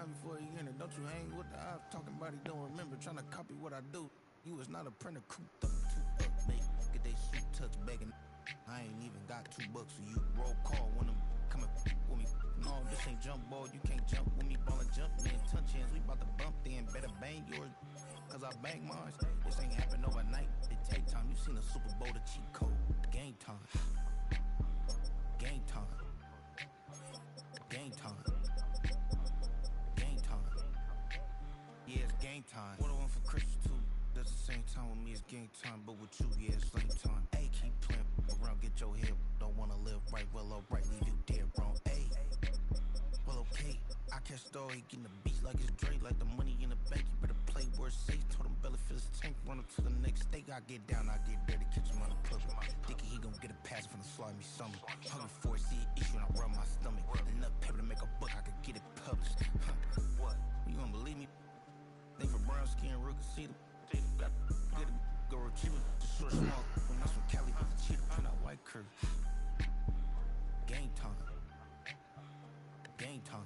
down before he entered. Don't you hang with the eyes talking about he don't remember. Trying to copy what I do. You was not a printer, cooped up, too up, mate. Get they suit touch begging. I ain't even got $2 for you. Roll call when I'm coming with me. No, this ain't jump ball. You can't jump with me. Ballin' jump man, touch hands. We bout to bump then. Better bang yours, cause I bang mine. This ain't happen overnight. It take time. You seen a Super Bowl, the cheat code. Game time. Game time. Game time. Game time. Yeah, it's game time. What I want for Christmas too. At the same time with me, it's game time. But with you, yeah, it's lame time. Hey, keep playing around, get your head. Don't wanna live right, well, alright, leave you dead wrong. Hey, well, okay. I catch the he getting the beats like it's Drake, like the money in the bank. You better play where it's safe. Told him Bella fill his tank, run up to the next state. I get down, I get dirty, catch him on the plug. Thinking he gon' get a pass from the slimy summer. Hungry for it, see an issue and I rub my stomach. Enough paper to make a book, I could get it published. What? You gonna believe me? Think for brown skin, real can see them. Got get it, go retrieve it. Just short small, when that's from Cali, but the cheetah print out white curve. Game time. Game time.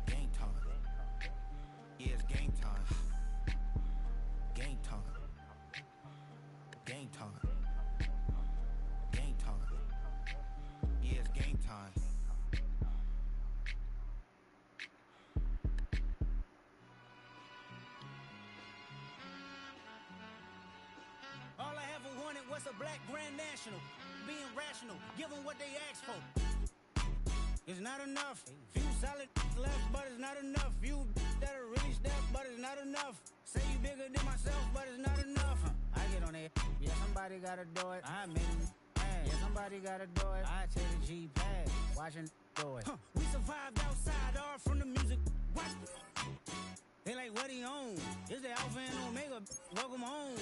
Game time. Yeah, it's game time. Game time. Game time. Game time. Yeah, it's game time. All I ever wanted was a black grand national. Being rational, give them what they asked for. It's not enough. Few solid left, but it's not enough. Few that are really step, but it's not enough. Say you bigger than myself, but it's not enough. I get on it. Yeah, somebody gotta do it. I made it. Yeah, somebody gotta do it. I take the G-pad, watching do it. We survived outside, all from the music. What? They like, what he on? It's the Alpha and Omega. Welcome home.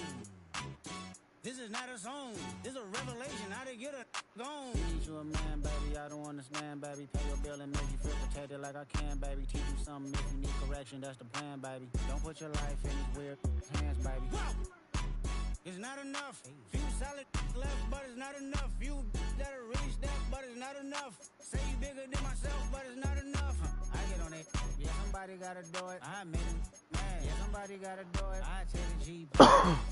This is not a song, this is a revelation, how to get a gone. Teach you a man, baby, I don't understand, baby. Pay your bill and make you feel protected like I can, baby. Teach you something if you need correction, that's the plan, baby. Don't put your life in these weird hands, baby. Whoa! It's not enough. Few solid left, but it's not enough. Few that are really step, but it's not enough. Say you bigger than myself, but it's not enough. I get on it. Yeah, somebody gotta do it. I made him mad. Yeah, somebody gotta do it. I take the G.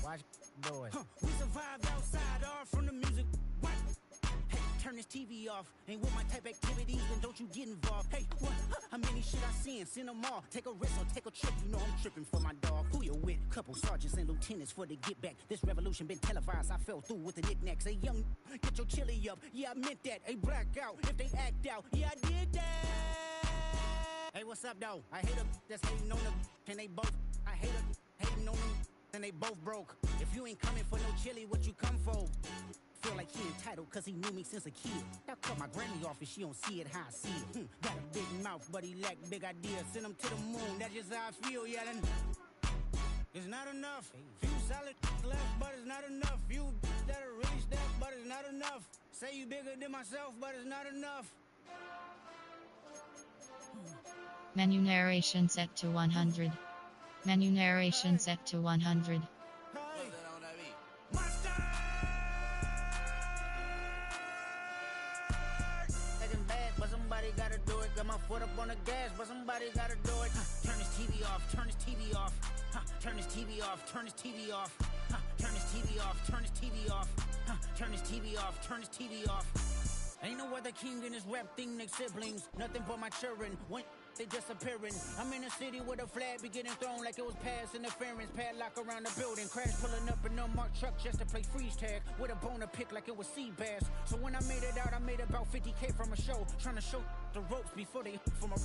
Watch do it. We survived outside, all from the music. What? Hey, turn this TV off. Ain't with my type activities, then don't you get involved. Hey, what? How many shit I seen? Send them all. Take a risk or take a trip. You know I'm tripping for my dog. Who you with? Couple sergeants and lieutenants for the get back. This revolution been televised. I fell through with the knickknacks. Hey, young, get your chili up. Yeah, I meant that. Hey, black out if they act out. Yeah, I did that. Hey, what's up, though? I hate a that's hating on the and they both. I hate a hating on them and they both broke. If you ain't coming for no chili, what you come for? Feel like he entitled cause he knew me since a kid. I cut my granny off and she don't see it how I see it. Got a big mouth but he lack big ideas. Send him to the moon, that's just how I feel yelling. It's not enough. Few solid left but it's not enough. Few that are really step but it's not enough. Say you bigger than myself but it's not enough. Menu narration set to 100. Menu narration set to 100. Somebody gotta do it. Got my foot up on the gas, but somebody gotta do it. Turn this TV off, turn this TV off. Turn this TV off, turn this TV off. Turn this TV off, turn this TV off. Turn this TV off, turn this TV off. Ain't no other king in this rap thing, they siblings. Nothing but my children. When they disappearing. I'm in a city with a flag be getting thrown like it was past interference. Padlock around the building. Crash pulling up an unmarked truck just to play freeze tag. With a bone to pick like it was sea bass. So when I made it out, I made about 50K from a show. Trying to show the ropes before they from a...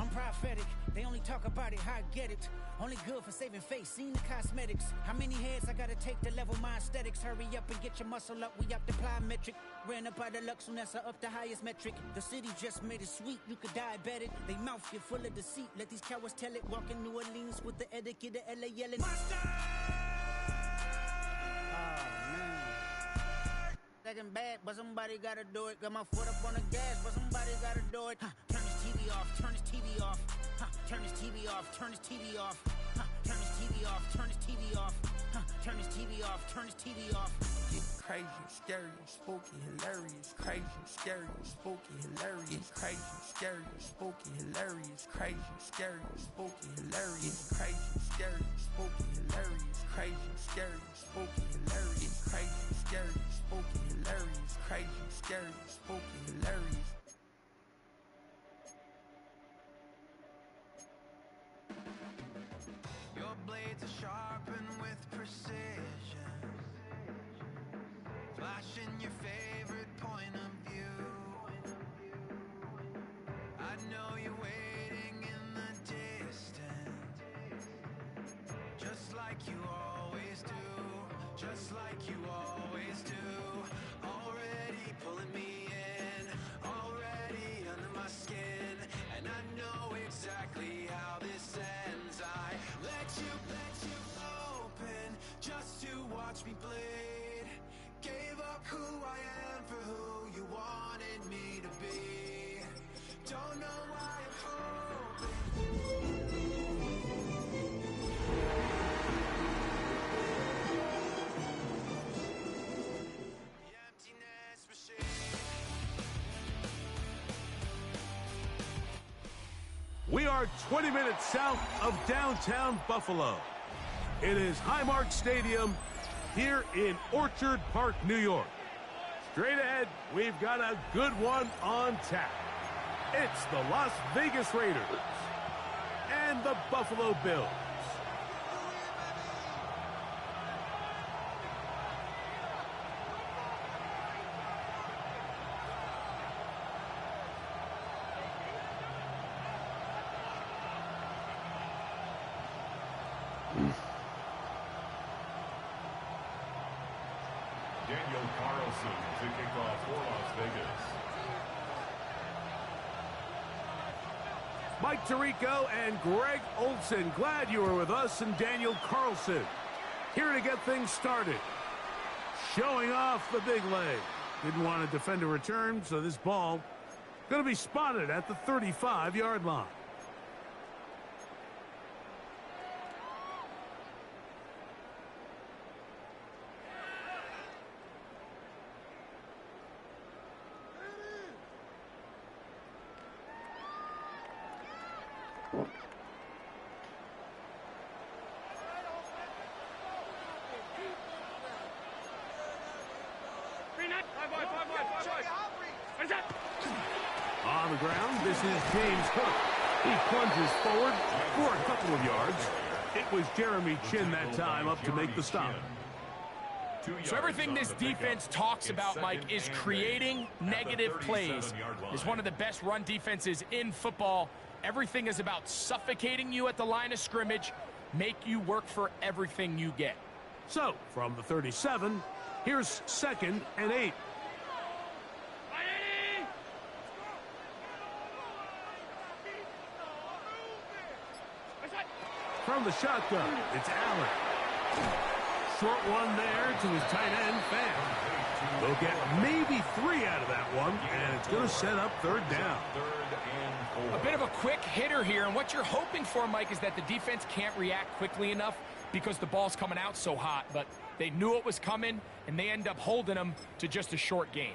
I'm prophetic. They only talk about it, how I get it. Only good for saving face, seen the cosmetics. How many heads I gotta take to level my aesthetics? Hurry up and get your muscle up, we up the plyometric. Ran up out of luck, soon as I up the highest metric. The city just made it sweet, you could diabetic. They mouth get full of deceit, let these cowards tell it. Walk in New Orleans with the etiquette of LA yelling. Monster! Oh, man. Second bad, but somebody gotta do it. Got my foot up on the gas, but somebody gotta do it. Turn this TV off, turn this TV off. Turn this TV off, turn this TV off. Turn this TV off, turn this TV off. Turn his TV off, turn his TV off. Crazy, scary, spooky, hilarious. Crazy, scary, spooky, hilarious. Crazy, scary, spooky, hilarious. Crazy, scary, spooky, hilarious. Crazy, scary, spooky, hilarious. Crazy, scary, spooky, hilarious. Crazy, scary, spooky, hilarious. Crazy, scary, spooky, hilarious. Your blades are sharpened with precision, flashing your favorite point of view. I know you're waiting in the distance, just like you always do, just like you always do. Already pulling me in, already under my skin, and I know exactly how this ends. I let you open just to watch me bleed. Gave up who I am for who you wanted me to be. Don't know why I'm hoping. The emptiness machine. We are 20 minutes south of downtown Buffalo. It is Highmark Stadium here in Orchard Park, New York. Straight ahead, we've got a good one on tap. It's the Las Vegas Raiders and the Buffalo Bills. Daniel Carlson to kick off for Las Vegas. Mike Tirico and Greg Olson, glad you were with us, and Daniel Carlson here to get things started. Showing off the big leg. Didn't want to defend a return, so this ball going to be spotted at the 35-yard line. On the ground, this is James Cook. He plunges forward for a couple of yards. It was Jeremy Chin that time up to make the stop. So everything this defense talks about, Mike, is creating negative plays. It's one of the best run defenses in football. Everything is about suffocating you at the line of scrimmage, make you work for everything you get. So, from the 37, here's 2nd and 8. From the shotgun, it's Allen. Short one there to his tight end, Fan. They'll get maybe 3 out of that one, and it's going to set up 3rd down. A bit of a quick hitter here, and what you're hoping for, Mike, is that the defense can't react quickly enough because the ball's coming out so hot, but they knew it was coming, and they end up holding them to just a short gain.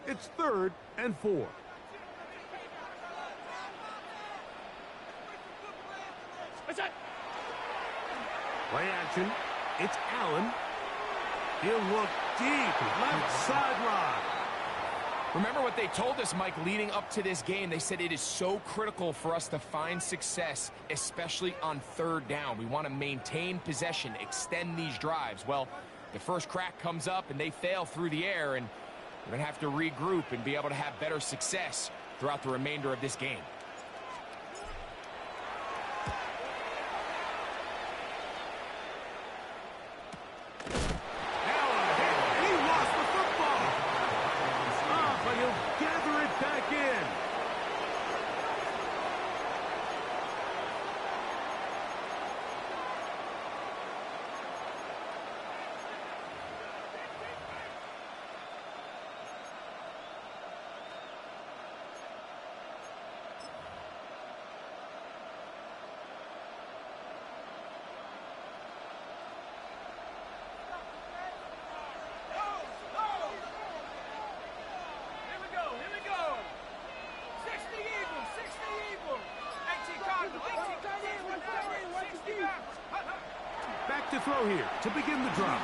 It's 3rd and 4. Play action. It's Allen. He'll look deep. Left sideline. Remember what they told us, Mike, leading up to this game. They said it is so critical for us to find success, especially on 3rd down. We want to maintain possession, extend these drives. Well, the first crack comes up, and they fail through the air, and we're going to have to regroup and be able to have better success throughout the remainder of this game. to throw here to begin the drive.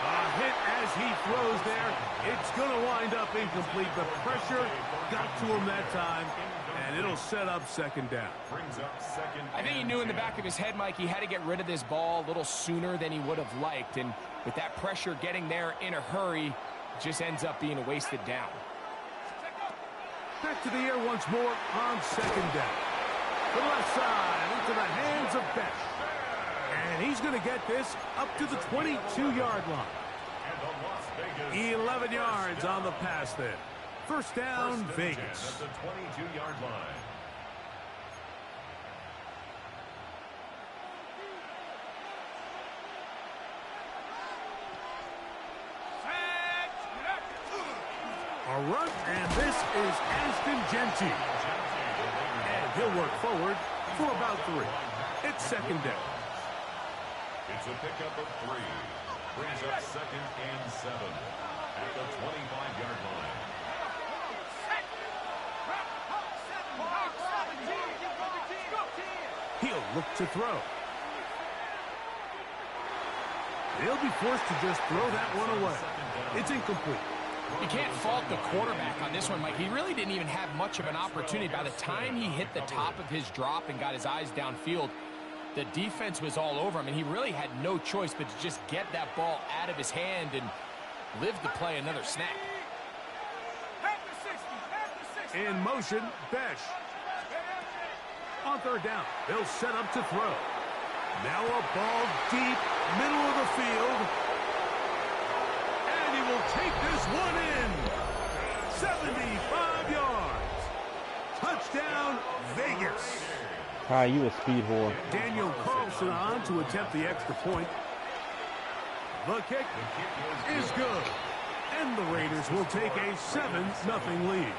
A hit as he throws there. It's going to wind up incomplete. The pressure got to him that time, and it'll set up second down. I think he knew in the back of his head, Mike, he had to get rid of this ball a little sooner than he would have liked. And with that pressure getting there in a hurry, it just ends up being a wasted down. Back to the air once more on second down. The left side into the hands of Beck. And he's going to get this up to the 22-yard line. 11 yards on the pass there. First down, Vegas. At the 22-yard line. A run, and this is Ashton Genty. And he'll work forward for about 3. It's second down. It's a pickup of 3. Brings up second and 7 at the 25-yard line. He'll look to throw. They'll be forced to just throw that one away. It's incomplete. You can't fault the quarterback on this one, Mike. He really didn't even have much of an opportunity. By the time he hit the top of his drop and got his eyes downfield, the defense was all over him, and he really had no choice but to just get that ball out of his hand and live to play another snap. In motion, Besh. On third down, they'll set up to throw. Now a ball deep, middle of the field. And he will take this one in. 75 yards. Touchdown, Vegas. Hi, you a speed whore. Daniel Carlson on to attempt the extra point. The kick is good. And the Raiders will take a 7-0 lead.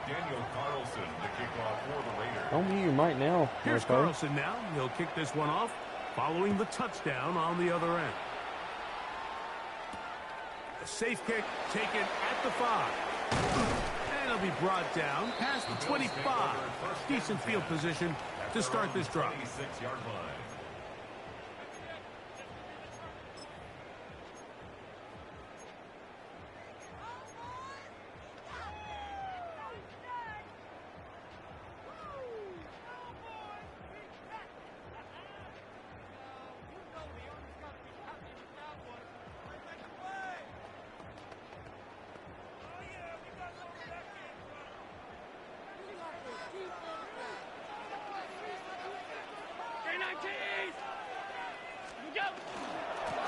Daniel Carlson to kick off for the Raiders. Don't mute your mic now. Here's Carlson now. He'll kick this one off following the touchdown on the other end. A safe kick taken at the 5. And it'll be brought down past the 25. Decent field position to start this drive. 26-yard line.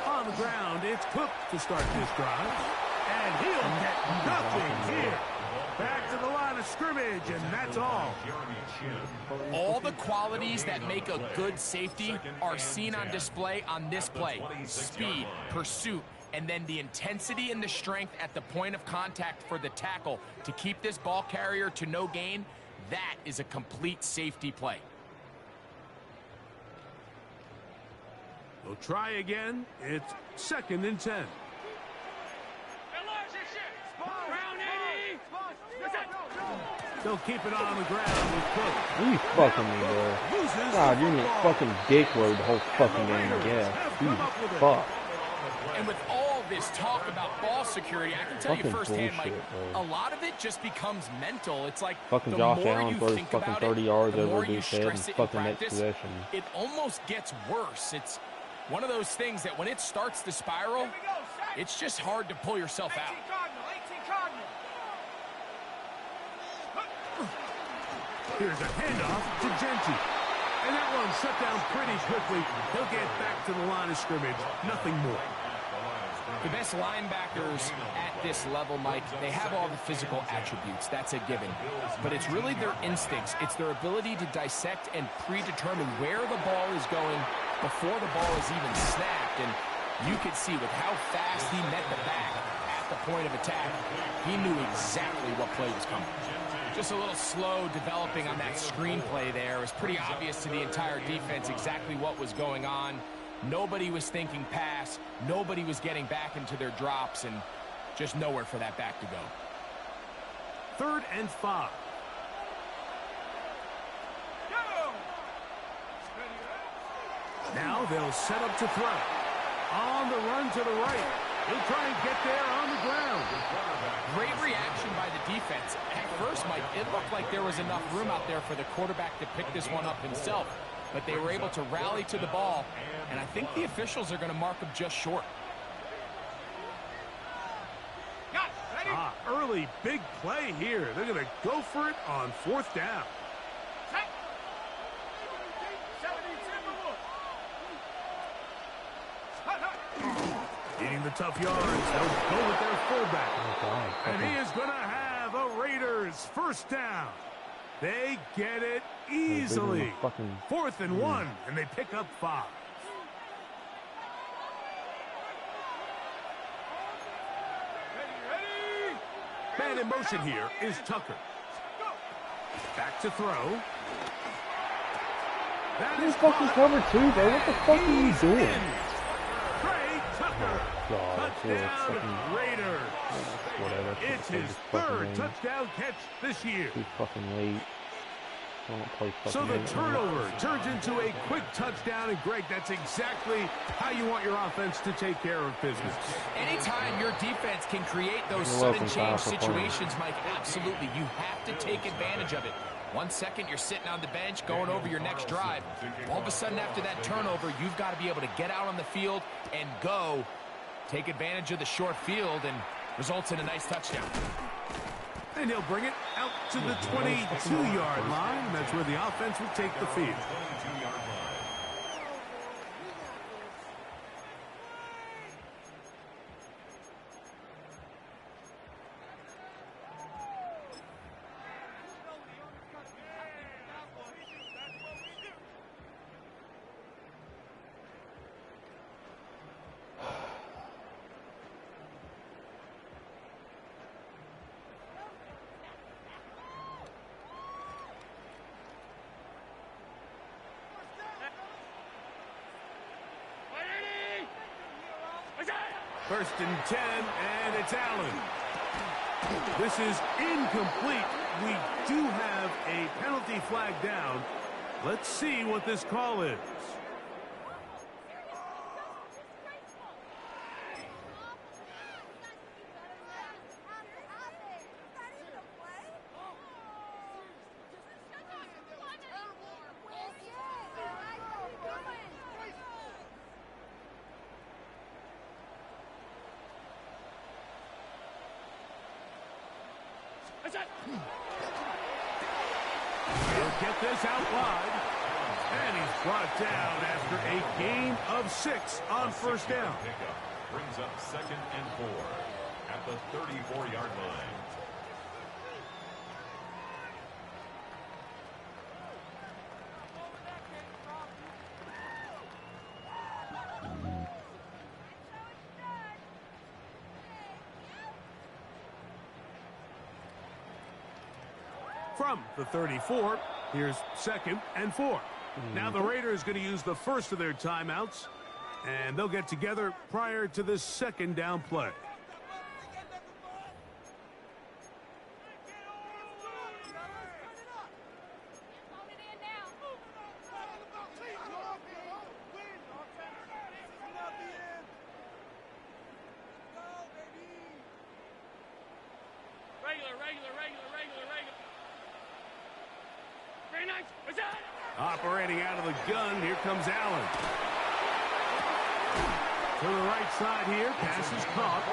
On the ground, it's Cook to start this drive. And he'll get nothing here. Back to the line of scrimmage, and that's all. All the qualities that make a good safety are seen on display on this play. Speed, pursuit, and then the intensity and the strength at the point of contact for the tackle to keep this ball carrier to no gain. That is a complete safety play. They'll try again. It's second and 10. They'll keep it on the ground with Cook. You fucking me, bro. God, you're in your fucking dick road the whole fucking game, yeah. You fuck. And with all this talk about ball security, I can tell you Fucking firsthand, Mike, bullshit, bro. a lot of it just becomes mental. It's like Fucking the Josh more Allen you throws think fucking about 30 it, yards the over more you his head and stress it in fucking next practice, possession. it almost gets worse. It's one of those things that when it starts to spiral, it's just hard to pull yourself out. Here's a handoff to Genty. And that one shut down pretty quickly. He'll get back to the line of scrimmage. Nothing more. The best linebackers at this level, Mike, they have all the physical attributes. That's a given. But it's really their instincts. It's their ability to dissect and predetermine where the ball is going before the ball is even snapped. And you could see with how fast he met the back at the point of attack, he knew exactly what play was coming. Just a little slow developing on that screenplay there. It was pretty obvious to the entire defense exactly what was going on. Nobody was thinking pass. Nobody was getting back into their drops, and just nowhere for that back to go. 3rd and 5. Now they'll set up to throw. On the run to the right. He'll try and get there on the ground. Great reaction by the defense. At first, Mike, it looked like there was enough room out there for the quarterback to pick this one up himself. But they were able to rally to the ball, and I think the officials are going to mark him just short. Early big play here. They're going to go for it on 4th down. Eating the tough yards. They'll go with their fullback. And he is going to have a Raiders 1st down. They get it easily. 4th and 1, and they pick up 5. Man in motion here is Tucker. Back to throw. That is fucking cover 2, bro. What the fuck are you doing? Tucker. God, touchdown, Raiders. Whatever. It's his 3rd touchdown catch this year. Too fucking late. So the turnover turns into a quick touchdown, and Greg, that's exactly how you want your offense to take care of business. Anytime your defense can create those sudden change situations, Mike, absolutely, you have to take advantage of it. 1 second, you're sitting on the bench, going over your next drive. All of a sudden, after that turnover, you've got to be able to get out on the field and go. Take advantage of the short field, and results in a nice touchdown. And he'll bring it out to the 22-yard line. That's where the offense will take the field. First and 10, and it's Allen. This is incomplete. We do have a penalty flag down. Let's see what this call is. He'll get this out wide. And he's brought down after a gain of 6 on 1st down. Brings up 2nd and 4 at the 34-yard line. From the 34, here's 2nd and 4. Now the Raiders going to use the first of their timeouts, and they'll get together prior to this 2nd down play. Operating out of the gun, here comes Allen. To the right side here, pass is caught,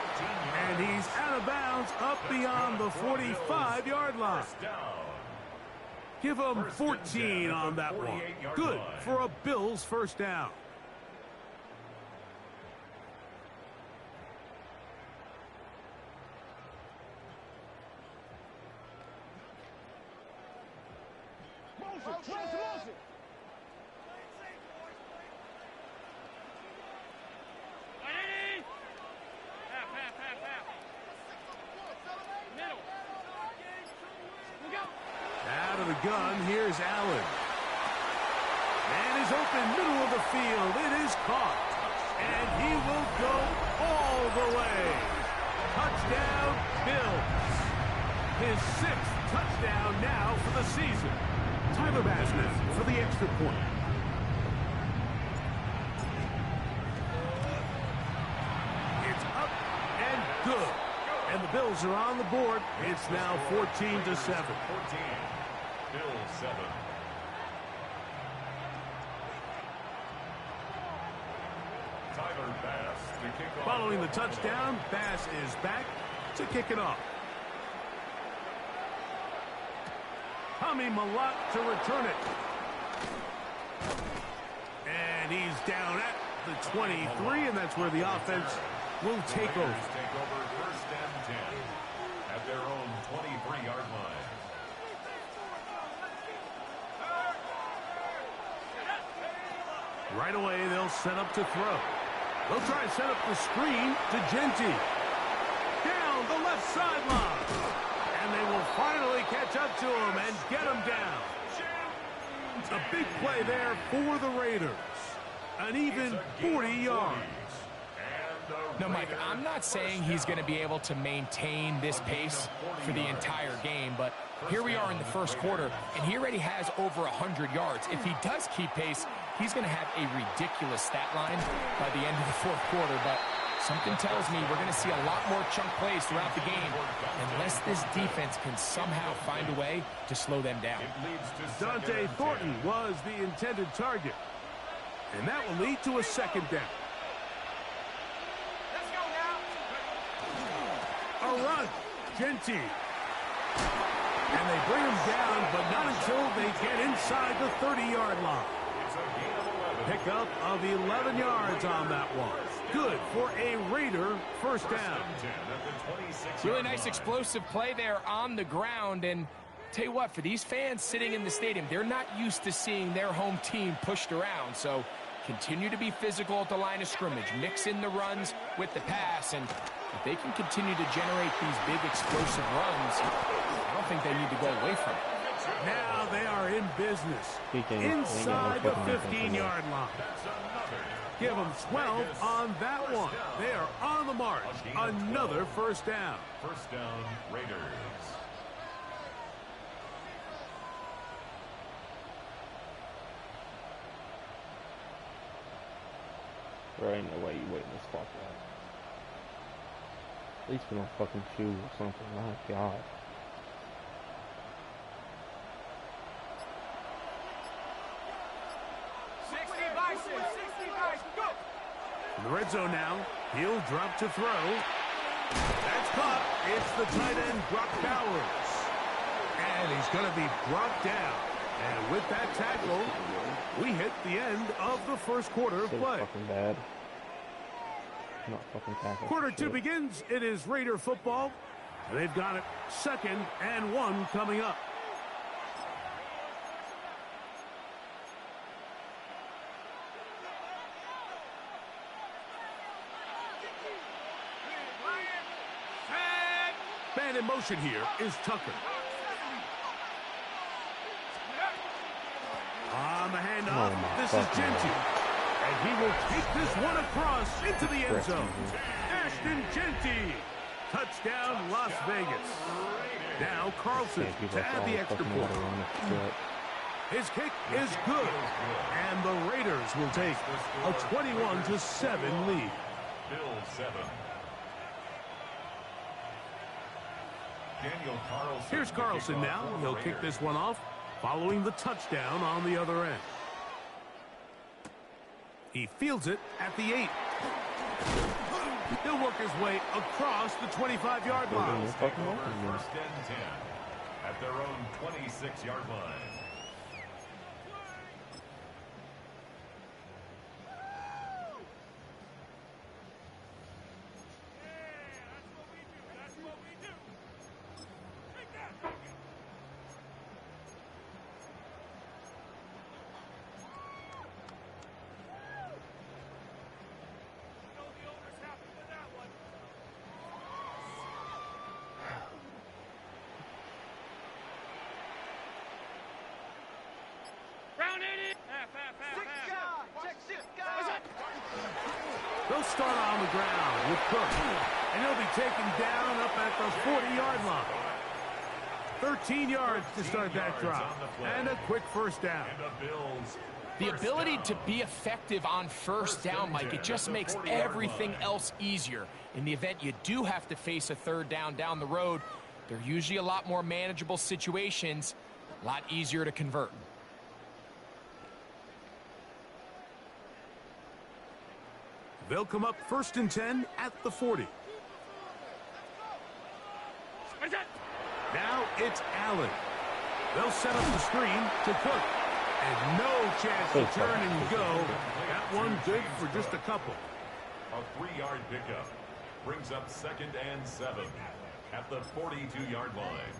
and he's out of bounds up beyond the 45-yard line. Give him 14 on that one. Good for a Bills 1st down. Out of the gun, here's Allen. Man is open, middle of the field. It is caught. And he will go all the way. Touchdown, Bills. His 6th touchdown now for the season. Tyler Basman for the extra point. good. And the Bills are on the board. It's now 14-7. 14. Bills 7. Tyler Bass to kick off. Following the touchdown, Bass is back to kick it off. Tommy Malott to return it. And he's down at the 23, and that's where the offense will take over. Take over first and 10 at their own 23-yard line. Right away, they'll set up to throw. They'll try to set up the screen to Genty. Down the left sideline. And they will finally catch up to him and get him down. A big play there for the Raiders. An even 40 yards. No, Mike, I'm not saying he's going to be able to maintain this pace for the entire game, but here we are in the first quarter, and he already has over 100 yards. If he does keep pace, he's going to have a ridiculous stat line by the end of the fourth quarter, but something tells me we're going to see a lot more chunk plays throughout the game unless this defense can somehow find a way to slow them down. Dante Thornton was the intended target, and that will lead to a second down. A run, Genty. And they bring him down, but not until they get inside the 30-yard line. Pickup of 11 yards on that one. Good for a Raider first down. Really nice explosive play there on the ground. And tell you what, for these fans sitting in the stadium, they're not used to seeing their home team pushed around. So continue to be physical at the line of scrimmage. Mix in the runs with the pass. And if they can continue to generate these big explosive runs, I don't think they need to go away from it. Now they are in business. Inside the 15-yard line. Give them 12 on that one. They are on the march. Another first down. First down, Raiders. There ain't no way you waiting this fuck out. At least with a fucking shoe or something. My God. In the red zone now. He'll drop to throw. That's caught. It's the tight end, Brock Bowers. And he's going to be brought down. And with that tackle, we hit the end of the first quarter of play. Fucking bad. Not fucking tackle. Quarter two begins. It is Raider football. They've got it 2nd and 1 coming up. Man in motion here is Tucker. On the handoff, this is Genty. And he will take this one across into the end zone. Ashton Genty. Touchdown, Las Vegas. Now Carlson to add the extra point. His kick is good. And the Raiders will take a 21-7 lead. Bills 7. Here's Carlson now. He'll kick this one off following the touchdown on the other end. He fields it at the 8. He'll work his way across the 25-yard line. First and 10 at their own 26-yard line. They'll start on the ground with Cook, and he'll be taken down up at the 40-yard line. 13 yards to start that drive, and a quick first down. And the Bills The ability to be effective on first down, Mike, it just makes everything else easier. In the event you do have to face a third down the road, they're usually a lot more manageable situations, a lot easier to convert. They'll come up 1st and 10 at the 40. Now it's Allen. They'll set up the screen to Cook. And no chance to turn and go. That one good for just a couple. A 3-yard pickup brings up 2nd and 7 at the 42-yard line.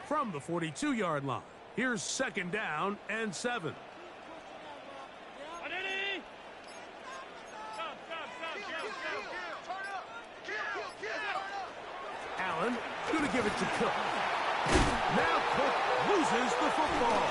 From the 42-yard line, here's 2nd down and 7. Allen going to give it to Cook. Now Cook loses the football.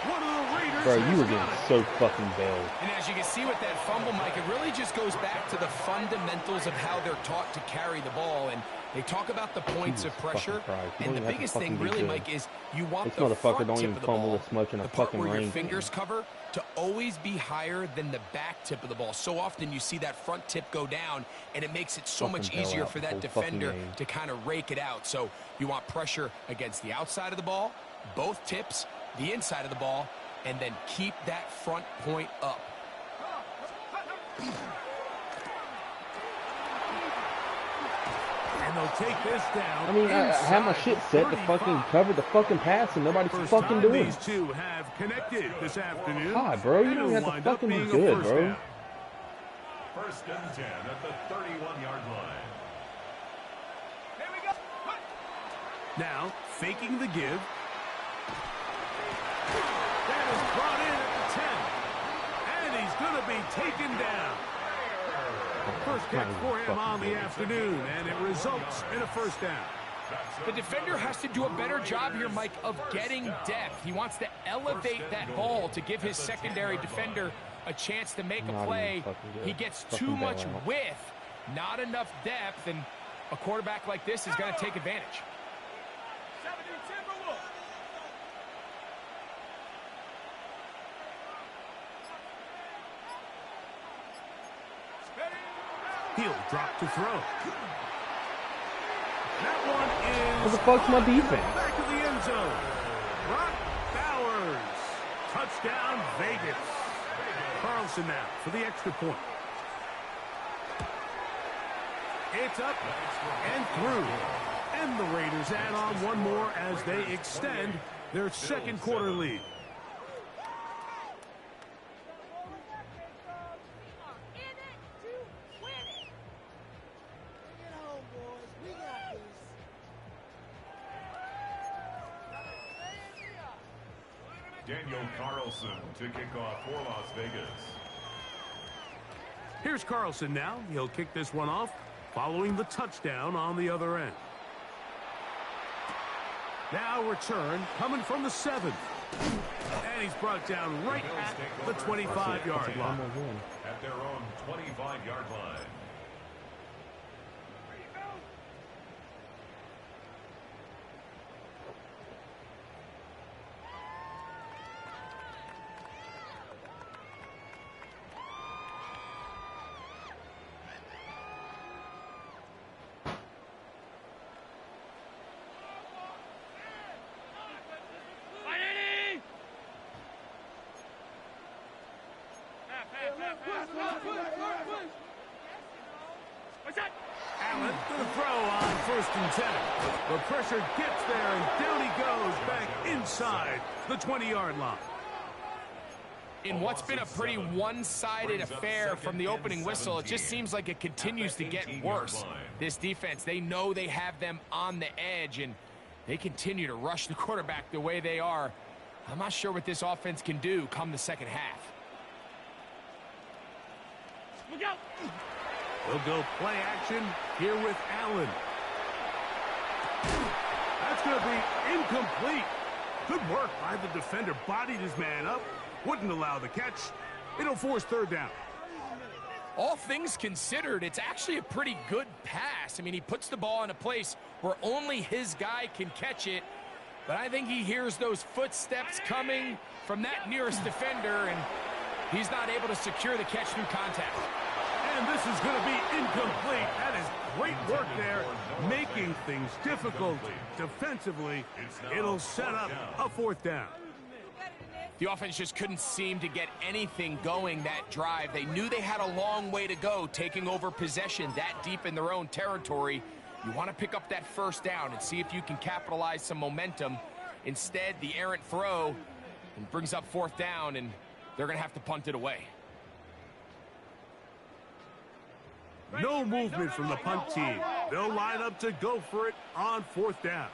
One of the Raiders. Bro, you were getting so fucking bailed. And as you can see with that fumble, Mike, it really just goes back to the fundamentals of how they're taught to carry the ball. And they talk about the points of pressure. And the biggest thing really, Mike, is you want the front tip of the ball, the part where your fingers cover, to always be higher than the back tip of the ball. So often you see that front tip go down, and it makes it so much easier for that defender to kind of rake it out. So you want pressure against the outside of the ball, both tips, the inside of the ball, and then keep that front point up. And they'll take this down. I mean, I have my shit set to fucking cover the fucking pass, and nobody's fucking doing it. These two have connected this afternoon. God, bro, you don't have to fucking be good, bro. 1st and 10 at the 31-yard line. Here we go. Now, faking the give. That is brought in at the 10. And he's going to be taken down. First catch for him on the afternoon, and it results in a 1st down. The defender has to do a better job here, Mike, of getting depth. He wants to elevate that ball to give his secondary defender a chance to make a play. He gets too much width, not enough depth, and a quarterback like this is going to take advantage. He'll drop to throw. That one is... What the fuck's my defense? Back of the end zone. Brock Bowers. Touchdown, Vegas. Carlson now for the extra point. It's up and through. And the Raiders add on one more as they extend their 2nd quarter lead. Daniel Carlson to kick off for Las Vegas. Here's Carlson now. He'll kick this one off following the touchdown on the other end. Now return coming from the 7. And he's brought down right at the 25-yard line. At their own 25-yard line. Allen to the throw on 1st and 10. The pressure gets there, and down he goes back inside the 20-yard line. In what's been a pretty one-sided affair from the opening whistle, it just seems like it continues to get worse. This defense, they know they have them on the edge, and they continue to rush the quarterback the way they are. I'm not sure what this offense can do come the second half. We'll go play action here with Allen. That's going to be incomplete. Good work by the defender. Bodied his man up. Wouldn't allow the catch. It'll force third down. All things considered, it's actually a pretty good pass. I mean, he puts the ball in a place where only his guy can catch it. But I think he hears those footsteps coming from that nearest defender, and he's not able to secure the catch through contact. And this is going to be incomplete. That is great work there, making things difficult defensively. It'll set up a fourth down. The offense just couldn't seem to get anything going that drive. They knew they had a long way to go, taking over possession that deep in their own territory. You want to pick up that first down and see if you can capitalize some momentum. Instead, the errant throw brings up fourth down, and they're going to have to punt it away. No movement from the punt team. They'll line up to go for it on fourth down.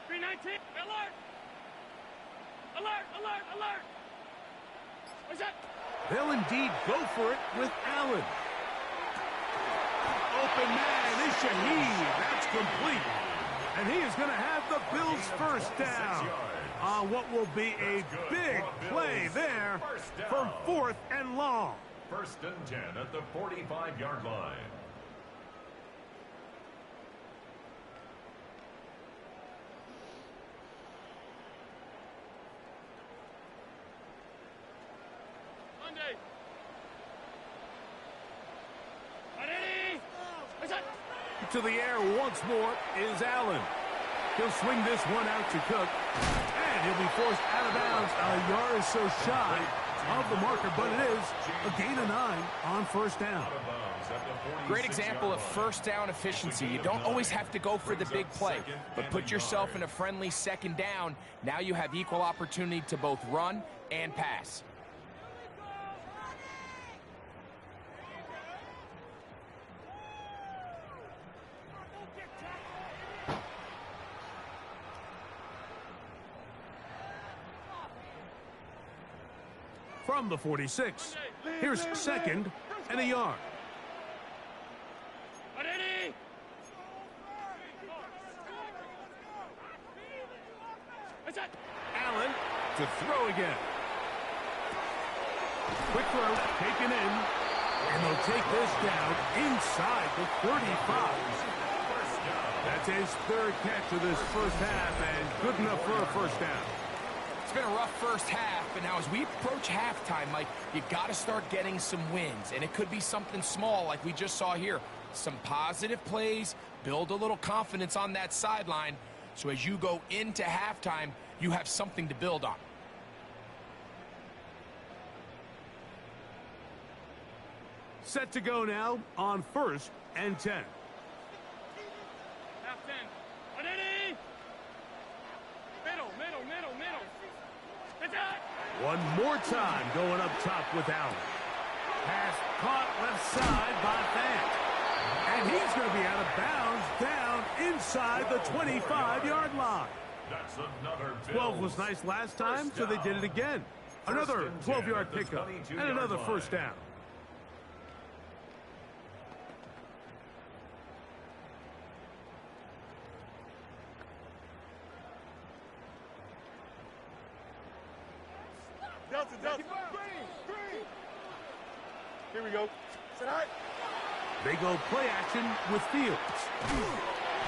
319, alert! Alert, alert, alert! What's that? They'll indeed go for it with Allen. Open man is Shaheed. That's complete. And he is going to have the Bills first down on what will be a big play there for fourth and long. First and 10 at the 45-yard line. Monday. To the air once more is Allen. He'll swing this one out to Cook. And he'll be forced out of bounds a yard or so shy of the marker, but it is a gain of 9 on first down. Great example of first down efficiency. You don't always have to go for the big play, but put yourself in a friendly second down. Now you have equal opportunity to both run and pass. From the 46, here's second and a yard. Allen to throw again. Quick throw taken in, and they'll take this down inside the 35. That's his third catch of this first half, and good enough for a first down. It's been a rough first half, but now as we approach halftime, Mike, you got to start getting some wins, and it could be something small like we just saw here. Some positive plays, build a little confidence on that sideline, so as you go into halftime, you have something to build on. Set to go now on first and 10. Half 10. Middle. One more time going up top with Allen. Pass caught left side by Fant. And he's going to be out of bounds down inside the 25-yard line. That's another 12 was nice last time, so they did it again. Another 12-yard pickup and another first down. Delta. Here we go. They go play action with Fields.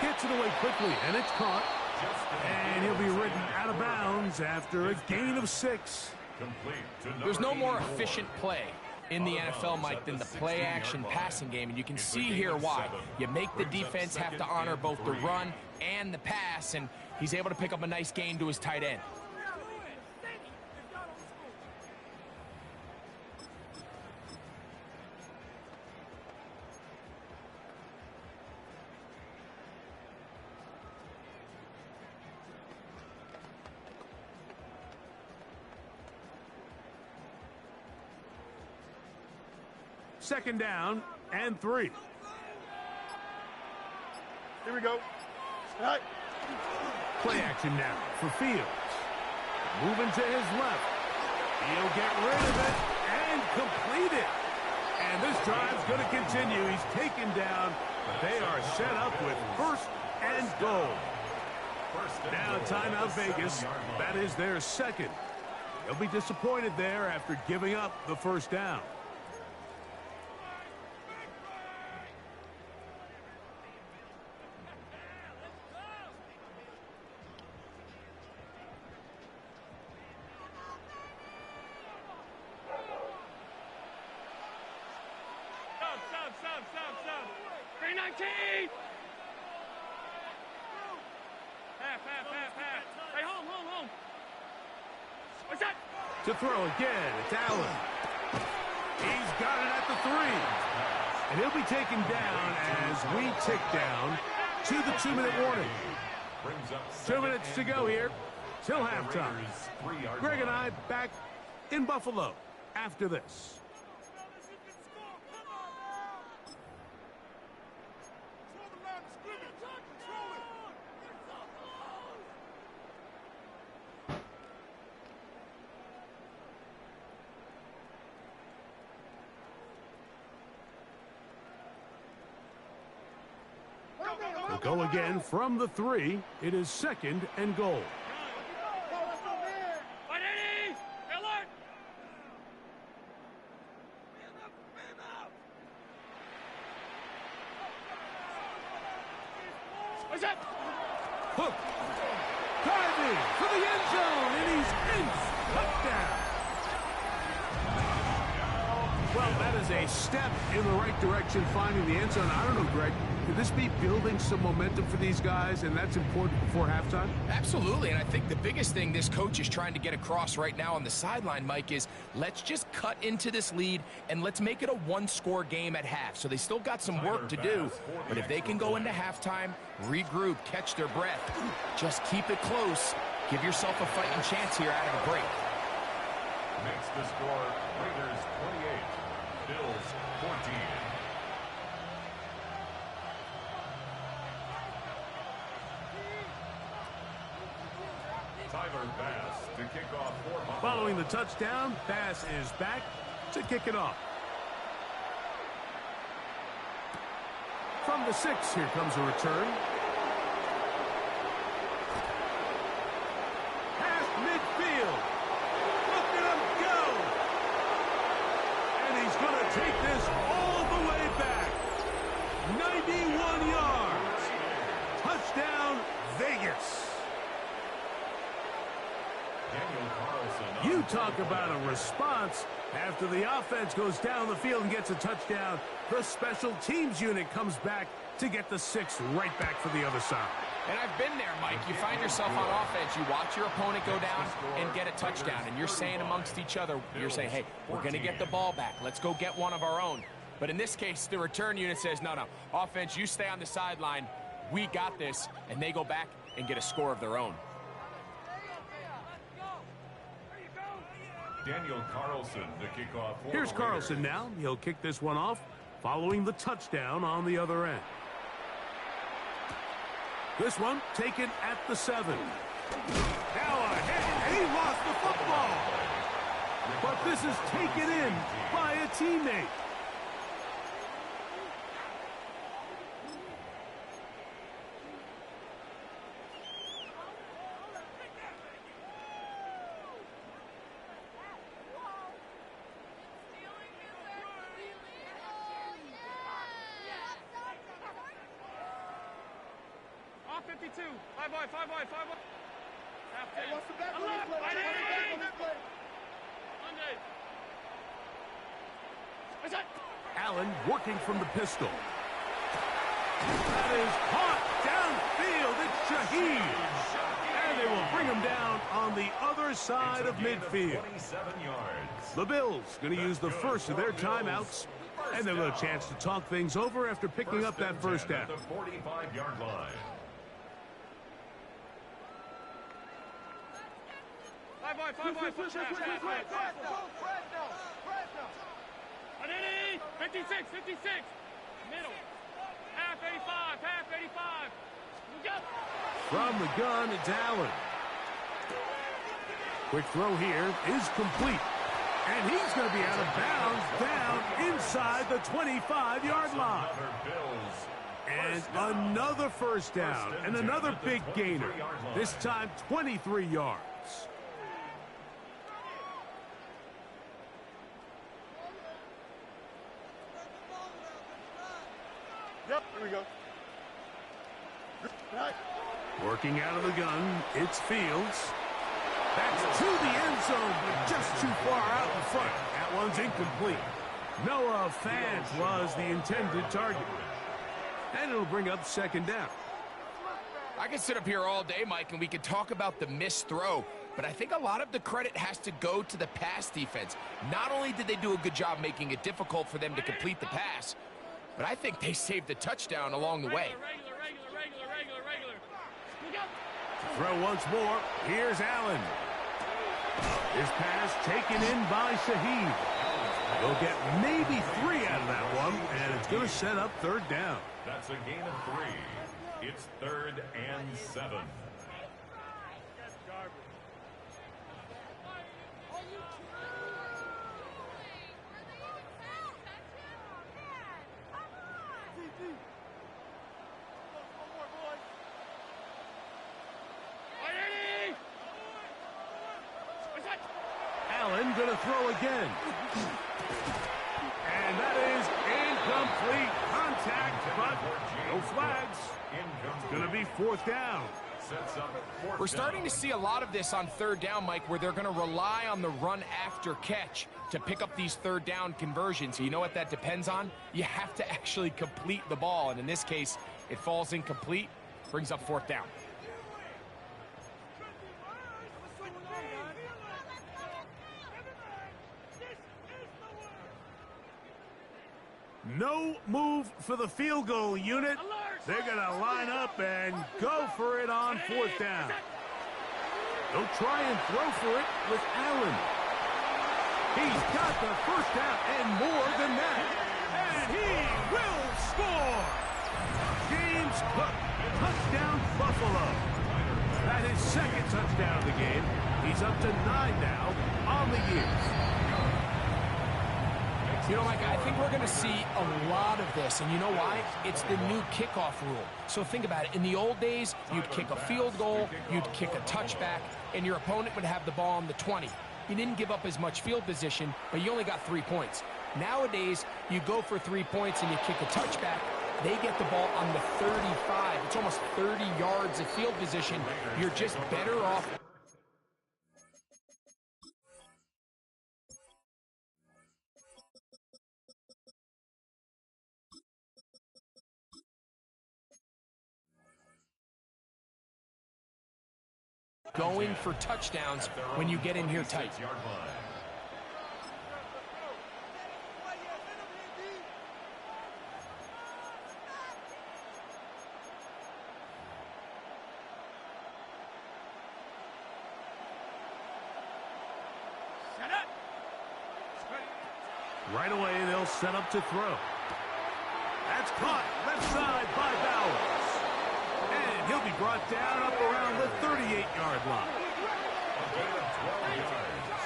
Gets it away quickly, and it's caught. And he'll be ridden out of bounds after a gain of 6. There's no more efficient play in the NFL, Mike, than the play-action passing game, and you can see here why. You make the defense have to honor both the run and the pass, and he's able to pick up a nice gain to his tight end. Second down and 3. Here we go. Play action now for Fields. Moving to his left. He'll get rid of it and complete it. And this drive's going to continue. He's taken down, but they are set up with first and goal. Now timeout Vegas. That is their second. They'll be disappointed there after giving up the first down. Sub. 319! Half. Hey, home. What's that? To throw again, it's Allen. He's got it at the 3. And he'll be taken down as we tick down to the 2-minute warning. 2 minutes to go here till halftime. Greg and I back in Buffalo after this. We'll go again from the 3. It is second and goal. What's that? Hook. Diving for the end zone, and he's in. Touchdown. Well, that is a step in the right direction, finding the end zone. I don't know, Greg. Could this be building some momentum for these guys, and that's important before halftime? Absolutely, and I think the biggest thing this coach is trying to get across right now on the sideline, Mike, is let's just cut into this lead, and let's make it a one-score game at half. So they still got some work to do, but if they can go into halftime, regroup, catch their breath, just keep it close, give yourself a fighting chance here out of a break. Makes the score Raiders 28, Bills 14. Bass to kick off for Buffalo. Following the touchdown, Bass is back to kick it off. From the 6, here comes a return. Past midfield. Look at him go. And he's going to take this all the way back. 91 yards. Touchdown, Vegas. You talk about a response. After the offense goes down the field and gets a touchdown, the special teams unit comes back to get the 6 right back for the other side. And I've been there, Mike. You find yourself on offense, you watch your opponent go down and get a touchdown, and you're saying amongst each other, you're saying, hey, we're going to get the ball back. Let's go get one of our own. But in this case, the return unit says, no, offense, you stay on the sideline. We got this. And they go back and get a score of their own. Daniel Carlson to kick off. Here's Carlson now. He'll kick this one off following the touchdown on the other end. This one taken at the 7. Now ahead, and he lost the football. But this is taken in by a teammate. Five wide. Hey, what's the back on this play? What's that? Allen working from the pistol. That is caught downfield. It's Shaheed. And they will bring him down on the other side of midfield. 27 yards. The Bills going to use the first of their timeouts. And they'll have a chance to talk things over after picking up that first down. At the 45-yard line. Five wide. 56. Middle. Half 85. From the gun, it's Allen. Quick throw here is complete. And he's going to be out of bounds down inside the 25-yard line. And another first down and another big gainer. This time 23 yards. Yep, here we go. Working out of the gun, it's Fields. That's to the end zone, but just too far out in front. That one's incomplete. Noah Fant was the intended target. And it'll bring up second down. I could sit up here all day, Mike, and we could talk about the missed throw, but I think a lot of the credit has to go to the pass defense. Not only did they do a good job making it difficult for them to complete the pass, but I think they saved the touchdown along the way. Regular. Throw once more. Here's Allen. His pass taken in by Shaheed. He'll get maybe 3 out of that one, and it's going to set up third down. That's a gain of 3. It's 3rd and 7. Allen going to throw again. And that is incomplete contact, but no flags. It's going to be 4th down. We're starting to see a lot of this on 3rd down, Mike, where they're going to rely on the run after catch to pick up these 3rd down conversions. You know what that depends on? You have to actually complete the ball, and in this case, it falls incomplete, brings up 4th down. No move for the field goal unit. They're going to line up and go for it on 4th down. They'll try and throw for it with Allen. He's got the first down and more than that. And he will score. James Cook, touchdown Buffalo. That is 2nd touchdown of the game. He's up to 9 now on the year. You know, Mike, I think we're going to see a lot of this, and you know why? It's the new kickoff rule. So think about it. In the old days, you'd kick a field goal, you'd kick a touchback, and your opponent would have the ball on the 20. You didn't give up as much field position, but you only got 3 points. Nowadays, you go for 3 points and you kick a touchback, they get the ball on the 35. It's almost 30 yards of field position. You're just better off. Going for touchdowns when you get in here tight. Right away, they'll set up to throw. That's caught left side by Bowers. And he'll be brought down up around the 38-yard line. A gain of 12 yards.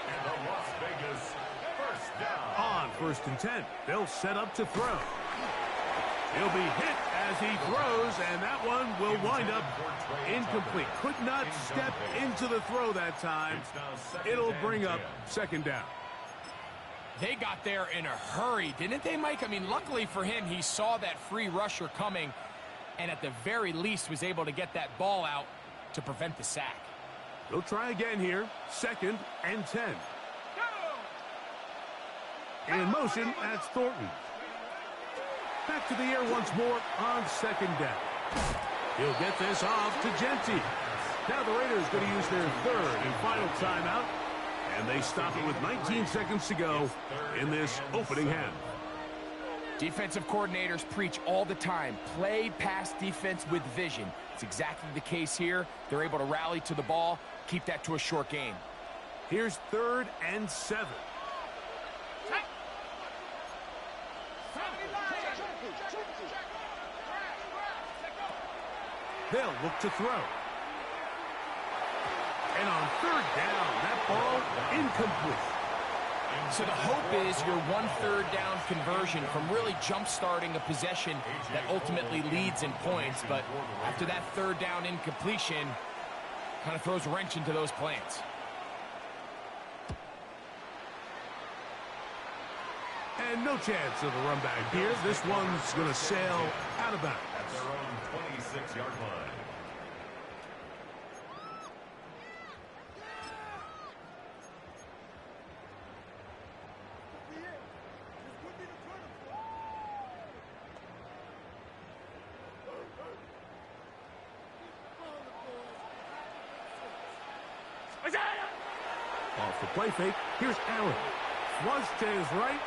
And the Las Vegas first down. On 1st and 10, they'll set up to throw. He'll be hit as he throws, and that one will wind up incomplete. Could not step into the throw that time. It'll bring up 2nd down. They got there in a hurry, didn't they, Mike? I mean, luckily for him, he saw that free rusher coming and at the very least was able to get that ball out to prevent the sack. They'll try again here. 2nd and 10. In motion, that's Thornton. Back to the air once more on 2nd down. He'll get this off to Genty. Now the Raiders going to use their 3rd and final timeout. And they stop it with 19 seconds to go in this opening half. Defensive coordinators preach all the time, play pass defense with vision. It's exactly the case here. They're able to rally to the ball, keep that to a short game. Here's 3rd and 7. They'll look to throw. And on 3rd down, that ball incomplete. So the hope is your 1/3 down conversion from really jump-starting a possession that ultimately leads in points. But after that 3rd down incompletion, kind of throws a wrench into those plans. And no chance of a run back here. This one's going to sail out of bounds. At their own 26-yard line. Off the play fake, here's Allen. Flush to his right.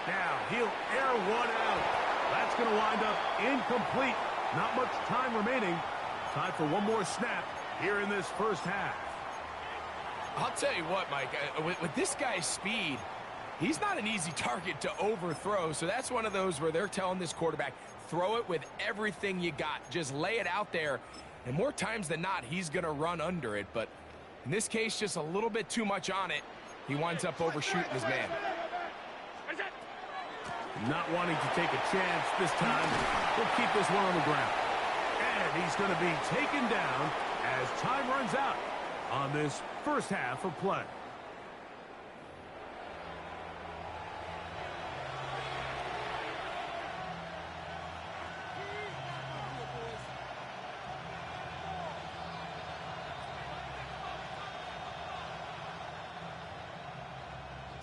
Now he'll air one out. That's going to wind up incomplete. Not much time remaining. Time for one more snap here in this first half. I'll tell you what, Mike, with this guy's speed, he's not an easy target to overthrow. So that's one of those where they're telling this quarterback, throw it with everything you got. Just lay it out there. And more times than not, he's going to run under it. But in this case, just a little bit too much on it. He winds up overshooting his man. Not wanting to take a chance this time. He'll keep this one on the ground. And he's going to be taken down as time runs out on this first half of play.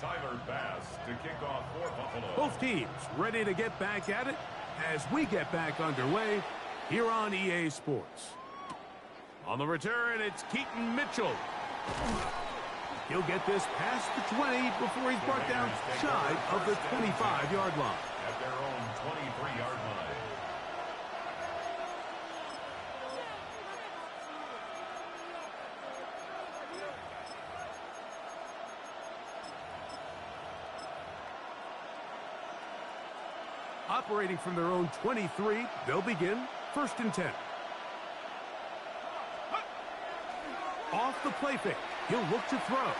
Tyler Bass to kick off for Buffalo. Both teams ready to get back at it as we get back underway here on EA Sports. On the return, it's Keaton Mitchell. He'll get this past the 20 before he's brought down shy of the 25-yard line. At their own 23-yard line. Operating from their own 23, they'll begin 1st and 10. Off the play fake, he'll look to throw.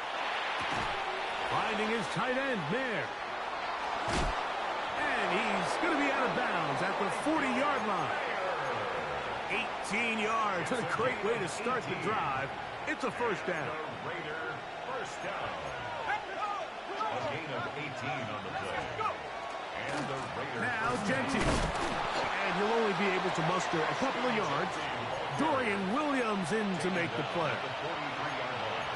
Finding his tight end, Mayer. And he's going to be out of bounds at the 40-yard line. 18 yards, and a great way to start the drive. It's a first down. The Raider first down. A gain of 18 on the play. And the Raiders now Genty. And he'll only be able to muster a couple of yards. Dorian Williams in to make the play. The 43-yard line.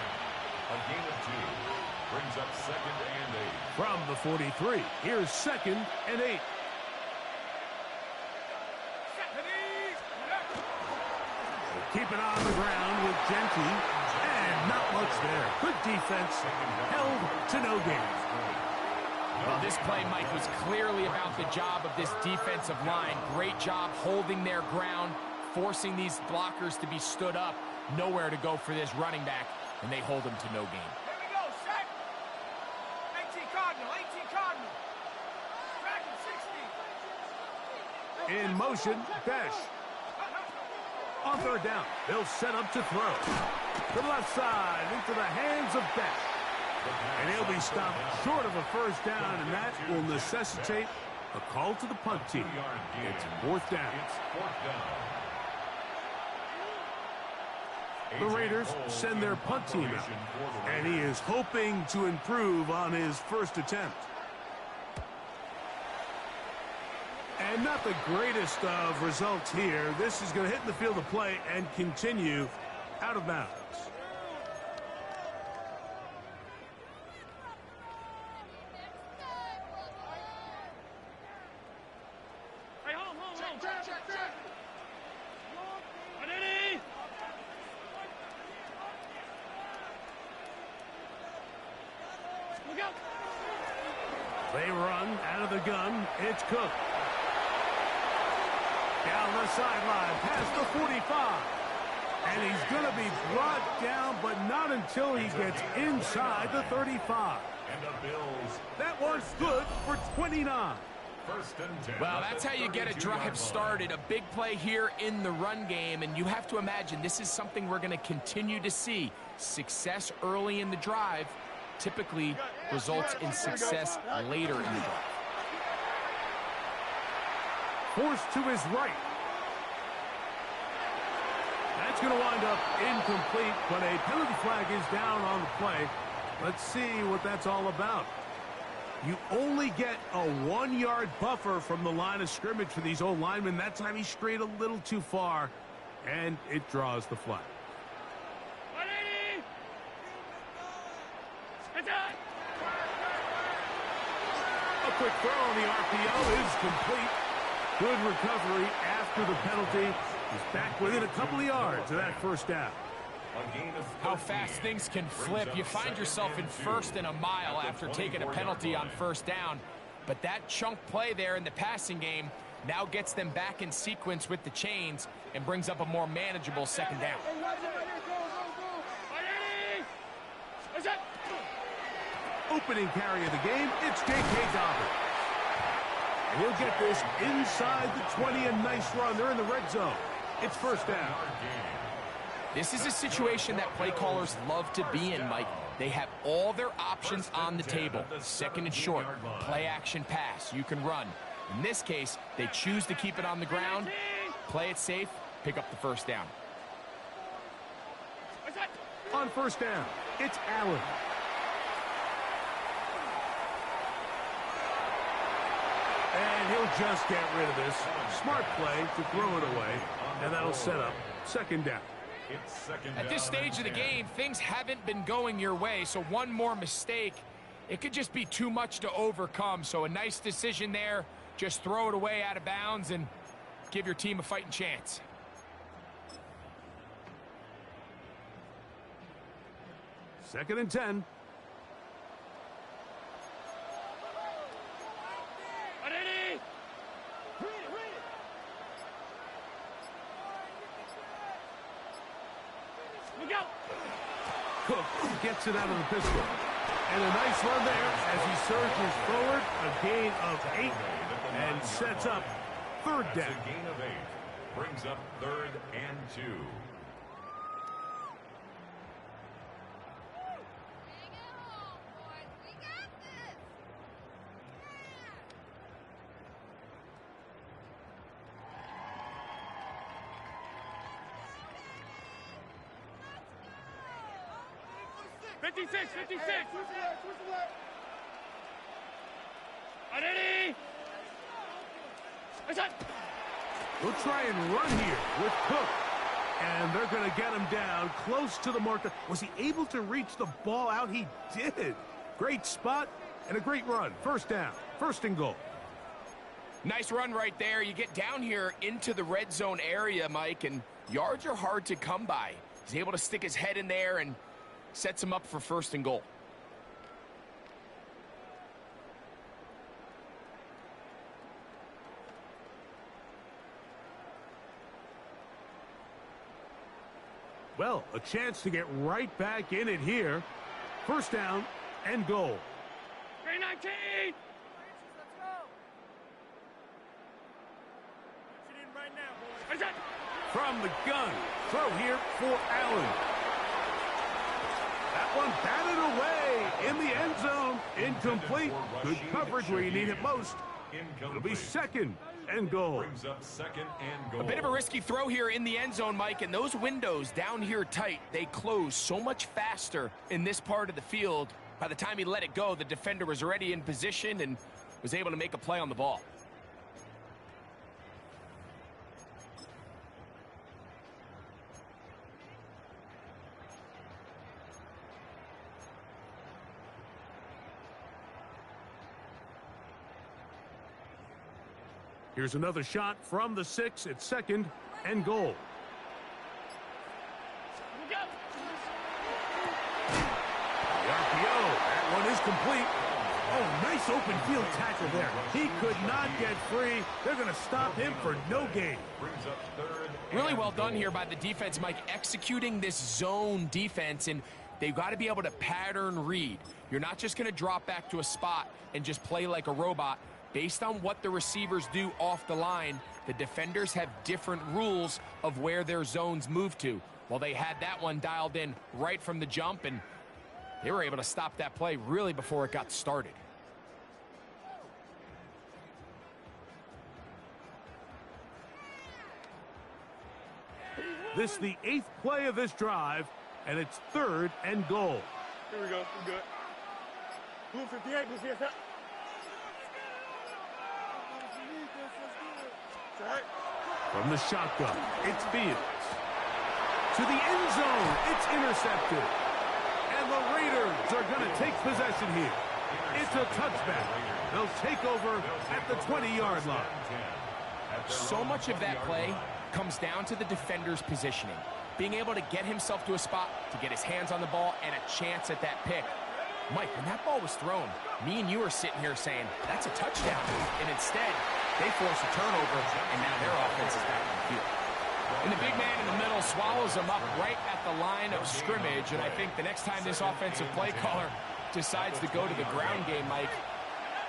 A gain of 2 brings up 2nd and 8. From the 43, here's 2nd and 8. Keep it on the ground with Genty. And not much there. Good defense. Held to no gain. Well, this play, Mike, was clearly about the job of this defensive line. Great job holding their ground, forcing these blockers to be stood up. Nowhere to go for this running back, and they hold him to no gain. Here we go, set. 18 Cardinal, 18 Cardinal. Back in 60. In motion, Besh. On 3rd down, they'll set up to throw. To the left side, into the hands of Besh. And he'll be stopped short of a first down, and that will necessitate a call to the punt team. It's 4th down. The Raiders send their punt team out, and he is hoping to improve on his first attempt. And not the greatest of results here. This is going to hit in the field of play and continue out of bounds. They run out of the gun. It's Cook. Down the sideline, past the 45. And he's going to be brought down, but not until he gets inside the 35. And the Bills. That one's good for 29. 1st and 10. Well, that's how you get a drive started. A big play here in the run game, and you have to imagine this is something we're going to continue to see. Success early in the drive, typically results in success later in the drive. Forced to his right. That's going to wind up incomplete, but a penalty flag is down on the play. Let's see what that's all about. You only get a 1-yard buffer from the line of scrimmage for these old linemen. That time he strayed a little too far, and it draws the flag. A quick throw on the RPO is complete. Good recovery after the penalty. He's back within a couple of yards of that first down. How fast things can flip. You find yourself in first and a mile after taking a penalty on first down. But that chunk play there in the passing game now gets them back in sequence with the chains and brings up a more manageable second down. Opening carry of the game, it's J.K. Dobbins. And he'll get this inside the 20, a nice run. They're in the red zone. It's first down. This is a situation that play callers love to be in, Mike. They have all their options on the table. Second and short, play action pass, you can run. In this case, they choose to keep it on the ground, play it safe, pick up the first down. On first down, it's Allen. And he'll just get rid of this. Smart play to throw it away, and that'll set up second down. At this stage of the game, things haven't been going your way, so one more mistake, it could just be too much to overcome. So a nice decision there. Just throw it away out of bounds and give your team a fighting chance. Second and 10. Cook gets it out of the pistol. And a nice run there as he surges forward. A gain of 8 and sets up third down. A gain of 8. Brings up third and 2. We'll try and run here with Cook. And they're going to get him down close to the marker. Was he able to reach the ball out? He did. Great spot and a great run. First down. First and goal. Nice run right there. You get down here into the red zone area, Mike, and yards are hard to come by. He's able to stick his head in there and sets him up for first and goal. Well, a chance to get right back in it here. First down and goal. 319! From the gun, throw here for Allen. That one batted away in the end zone. Incomplete. Good coverage where you need it most. It'll be second and goal. Brings up second and goal. A bit of a risky throw here in the end zone, Mike, and those windows down here tight, they close so much faster in this part of the field. By the time he let it go, the defender was already in position and was able to make a play on the ball. Here's another shot from the 6. It's second and goal. The RPO. That one is complete. Oh, nice open field tackle there. He could not get free. They're going to stop him for no gain. Brings up third. Really well done here by the defense, Mike, executing this zone defense, and they've got to be able to pattern read. You're not just going to drop back to a spot and just play like a robot. Based on what the receivers do off the line, the defenders have different rules of where their zones move to. Well, they had that one dialed in right from the jump, and They were able to stop that play really before it got started. This is the 8th play of this drive, and it's 3rd and goal. Here we go. We're good. Blue 58, blue 58. From the shotgun, it's Fields. To the end zone, it's intercepted. And the Raiders are going to take possession here. It's a touchback. They'll take over at the 20-yard line. So much of that play comes down to the defender's positioning. Being able to get himself to a spot, to get his hands on the ball, and a chance at that pick. Mike, when that ball was thrown, me and you are sitting here saying, that's a touchdown. And instead, they force a turnover, and now their offense is back on the field. And the big man in the middle swallows him up right at the line of scrimmage, and I think the next time this offensive play caller decides to go to the ground game, Mike,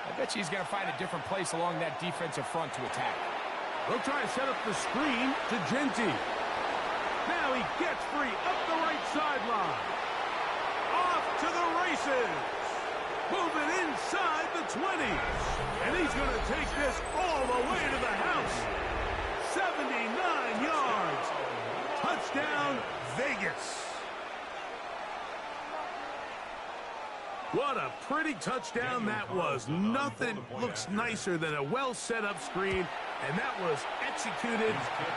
I bet you he's going to find a different place along that defensive front to attack. They'll try to set up the screen to Genty. Now he gets free up the right sideline. Off to the races. Moving inside the 20s. And he's going to take this all the way to the house. 79 yards. Touchdown, Vegas. What a pretty touchdown that was. Nothing looks nicer than a well set up screen, and that was executed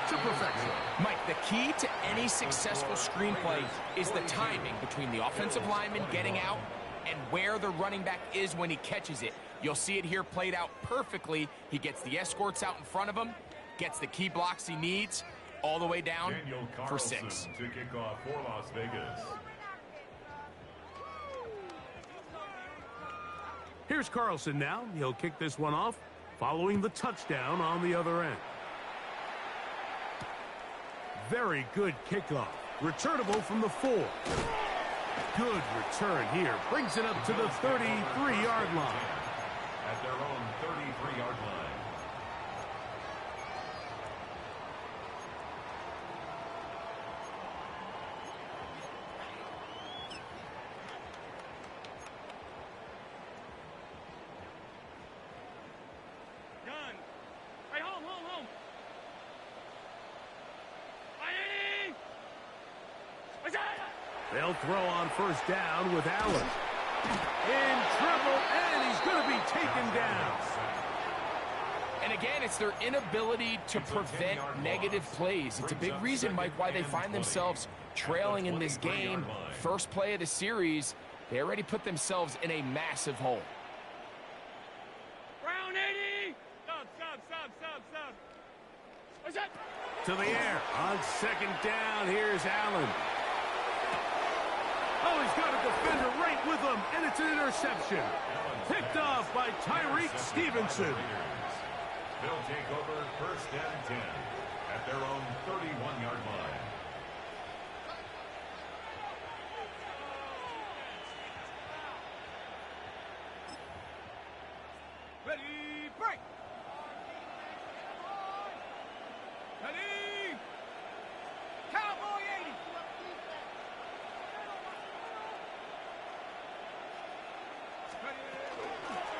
to perfection. Mike, the key to any successful screenplay is the timing between the offensive lineman getting out and where the running back is when he catches it. You'll see it here played out perfectly. He gets the escorts out in front of him, gets the key blocks he needs, all the way down for 6. To kick off for Las Vegas. Here's Carlson now. He'll kick this one off following the touchdown on the other end. Very good kickoff. Returnable from the 4. Good return here. Brings it up to the 33-yard line. At their own 33-yard line. They'll throw on first down with Allen. In trouble, and he's going to be taken down. And again, it's their inability to prevent negative plays. It's a big reason, Mike, why they find themselves trailing in this game. First play of the series, they already put themselves in a massive hole. Round 80! Sub. What's that? To the air. On second down, here's Allen. Oh, he's got a defender right with him, and it's an interception. Picked off by Tyreek Stevenson. They'll take over first and 10 at their own 31-yard line. Ready, break! Ready! Cowboy 80!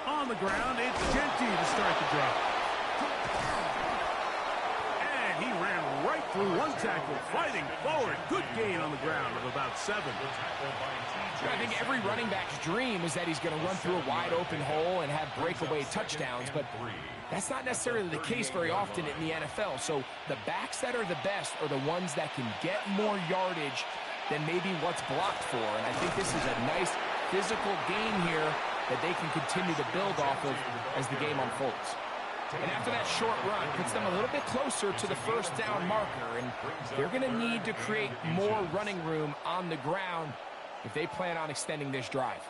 On the ground, it's Genty to start the drive. And he ran right through one tackle, fighting forward. Good gain on the ground of about 7. I think every running back's dream is that he's going to run through a wide open hole and have breakaway touchdowns, but that's not necessarily the case very often in the NFL. So the backs that are the best are the ones that can get more yardage than maybe what's blocked for. And I think this is a nice physical game here that they can continue to build off of as the game unfolds. And after that short run, puts them a little bit closer to the first down marker, and they're going to need to create more running room on the ground if they plan on extending this drive.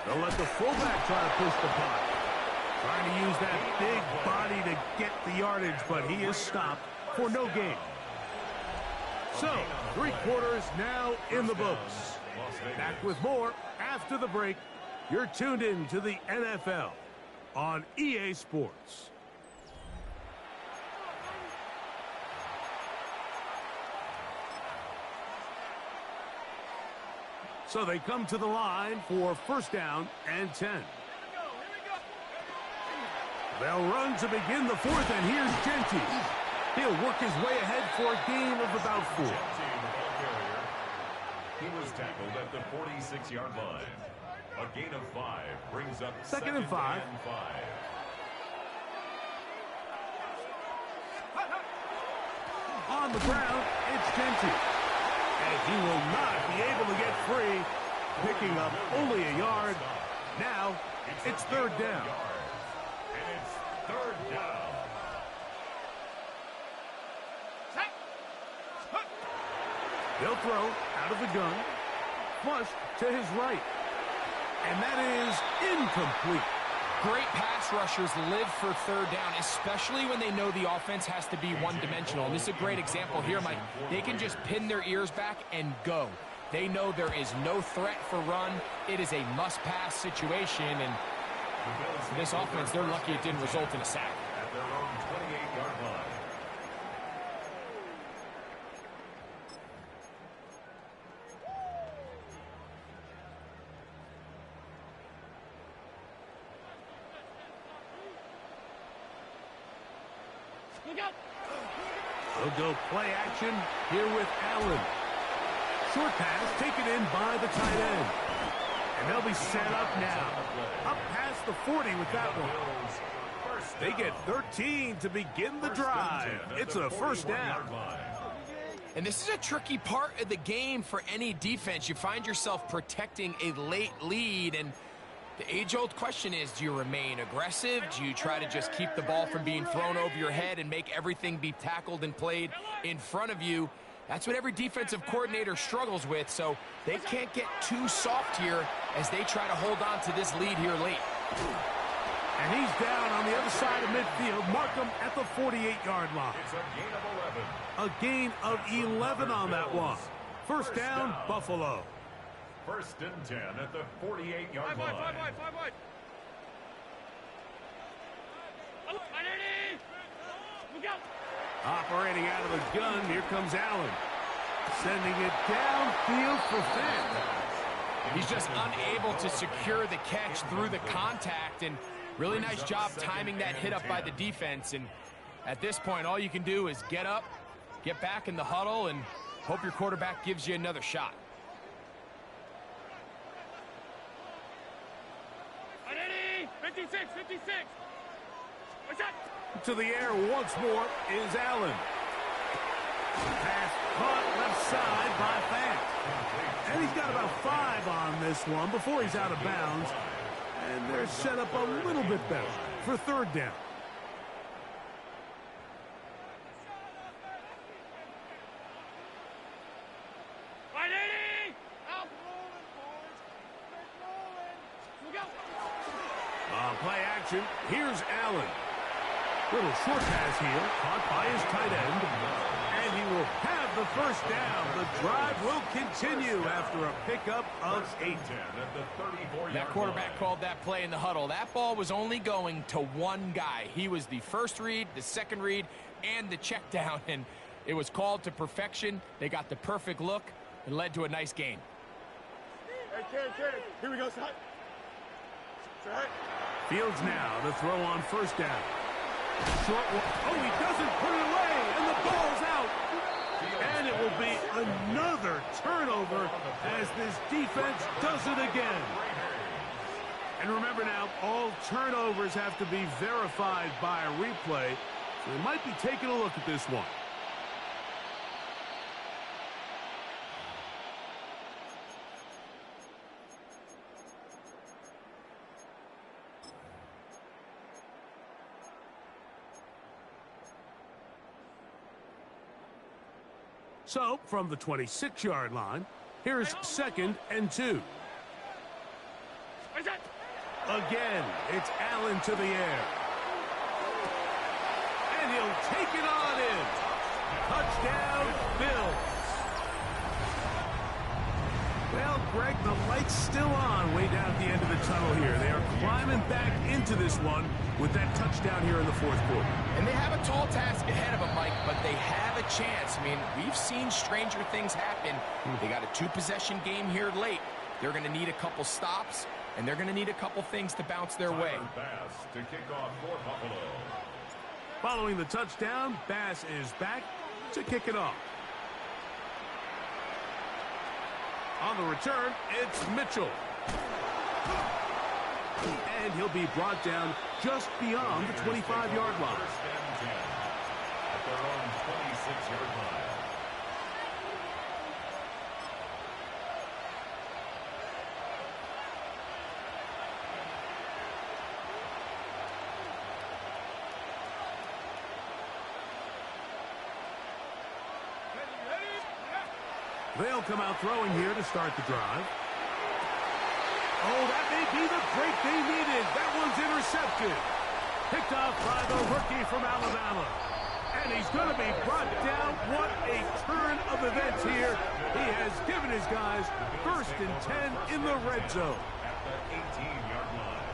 They'll let the fullback try to push the punt. Trying to use that big body to get the yardage, but he is stopped for no gain. So, 3 quarters now in the books. Back with more after the break. You're tuned in to the NFL on EA Sports. So they come to the line for first down and 10. They'll run to begin the fourth, and here's Genty. He'll work his way ahead for a gain of about 4. He was tackled at the 46-yard line. A gain of 5 brings up second and 5. On the ground, it's Genty. And he will not be able to get free, picking up only a yard. Now, it's third down. And it's third down. They'll throw out of the gun, flush to his right. And that is incomplete. Great pass rushers live for third down, especially when they know the offense has to be one-dimensional. And this is a great example here, Mike. They can just pin their ears back and go. They know there is no threat for run. It is a must-pass situation. And for this offense, they're lucky it didn't result in a sack. At their own 28-yard line. They'll go play action here with Allen. Short pass taken in by the tight end. And they'll be set up now. Up past the 40 with that one. They get 13 to begin the drive. It's a first down. And this is a tricky part of the game for any defense. You find yourself protecting a late lead, and the age-old question is, do you remain aggressive? Do you try to just keep the ball from being thrown over your head and make everything be tackled and played in front of you? That's what every defensive coordinator struggles with, so they can't get too soft here as they try to hold on to this lead here late. And he's down on the other side of midfield. Mark him at the 48-yard line. It's a gain of 11. A gain of 11 on that one. First down, Buffalo. First and 10 at the 48-yard line. Five wide. Look out. Operating out of the gun, here comes Allen. Sending it downfield for Finn. He's just unable to secure the catch through the contact, and really nice job timing that hit up by the defense. And at this point, all you can do is get up, get back in the huddle, and hope your quarterback gives you another shot. Ready? 56. What's that? To the air once more is Allen. Pass caught left side by Fant. And he's got about 5 on this one before he's out of bounds. And they're set up a little bit better for third down. On play action, here's Allen. Little short pass here, caught by his tight end. And he will have the first down. The drive will continue after a pickup of 8. That quarterback called that play in the huddle. That ball was only going to one guy. He was the first read, the second read, and the check down. And it was called to perfection. They got the perfect look and led to a nice gain. Hey, kid. Here we go, son. Right. Fields now to throw on first down. Short one. Oh, he doesn't put it away, and the ball's out. And it will be another turnover as this defense does it again. And remember now, all turnovers have to be verified by a replay, so they might be taking a look at this one. So, from the 26-yard line, here's second and 2. Again, it's Allen to the air. And he'll take it on in. Touchdown, Bills. Well, Greg, the light's still on way down at the end of the tunnel here. They are climbing back into this one with that touchdown here in the fourth quarter. And they have a tall task ahead of them, Mike, but they have a chance. I mean, we've seen stranger things happen. They got a two-possession game here late. They're going to need a couple stops, and they're going to need a couple things to bounce their way. Bass to kick off for Buffalo. Following the touchdown, Bass is back to kick it off. On the return, it's Mitchell. And he'll be brought down just beyond the 25-yard line. First and 10 at their own 26-yard line. They'll come out throwing here to start the drive. Oh, that may be the break they needed. That one's intercepted. Picked off by the rookie from Alabama. And he's going to be brought down. What a turn of events here. He has given his guys first and 10 in the red zone. At the 18-yard line.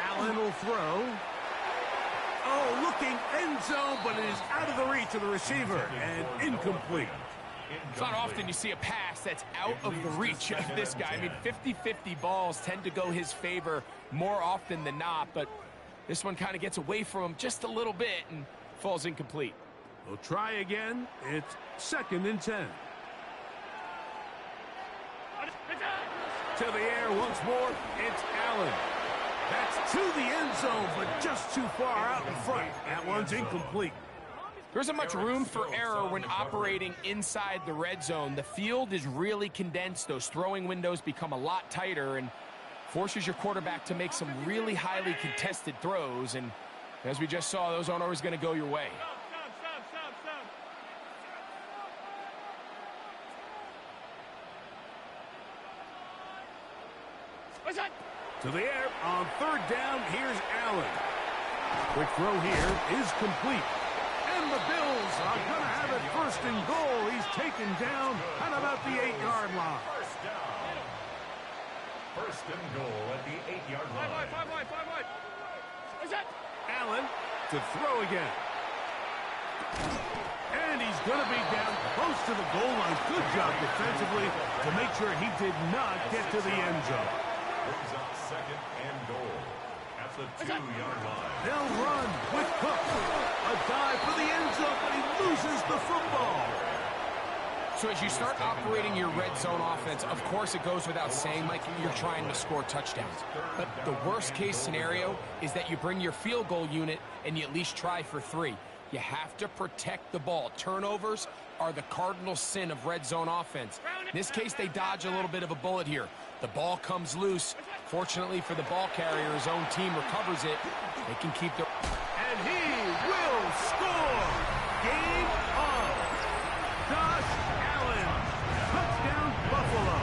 Allen will throw. Oh, looking end zone, but it is out of the reach of the receiver and incomplete. It's not often you see a pass that's out of the reach of this guy. I mean, 50-50 balls tend to go his favor more often than not, but this one kind of gets away from him just a little bit and falls incomplete. We'll try again. It's second and 10. To the air once more, it's Allen. That's to the end zone, but just too far out in front. That one's incomplete. There isn't much room for error when operating inside the red zone. The field is really condensed. Those throwing windows become a lot tighter and forces your quarterback to make some really highly contested throws. And as we just saw, those aren't always going to go your way. To the air on third down, here's Allen. Quick throw here is complete. And the Bills are going to have it first and goal. He's taken down at about the 8-yard line. First down. First and goal at the 8-yard line. Allen to throw again. And he's going to be down close to the goal line. Good job defensively to make sure he did not get to the end zone. Brings up second and goal at the 2-yard line. They'll run with Cook. A dive for the end zone, but he loses the football. So as you start operating your red zone offense, of course it goes without saying, Mike, you're trying to score touchdowns. But the worst case scenario is that you bring your field goal unit and you at least try for 3. You have to protect the ball. Turnovers are the cardinal sin of red zone offense. In this case, they dodge a little bit of a bullet here. The ball comes loose. Fortunately for the ball carrier, his own team recovers it. They can keep the... And he will score. Game on. Josh Allen. Touchdown, Buffalo.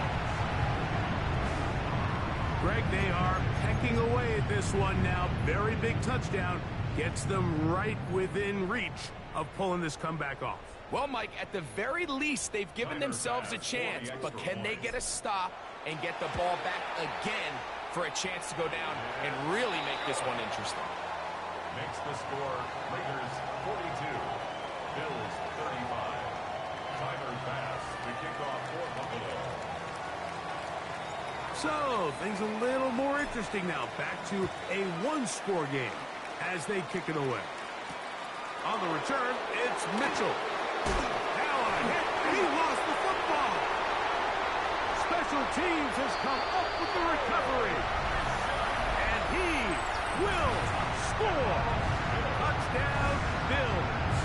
Greg, they are pecking away at this one now. Very big touchdown. Gets them right within reach of pulling this comeback off. Well, Mike, at the very least, they've given themselves a chance, but can they get a stop and get the ball back again for a chance to go down and really make this one interesting? Makes the score Raiders 42, Bills 35. Tyler Bass to kick off for Buffalo. So, things a little more interesting now. Back to a one-score game as they kick it away. On the return, it's Mitchell. Now a hit, and he lost the football. Special teams has come up with the recovery. And he will score. Touchdown, Bills.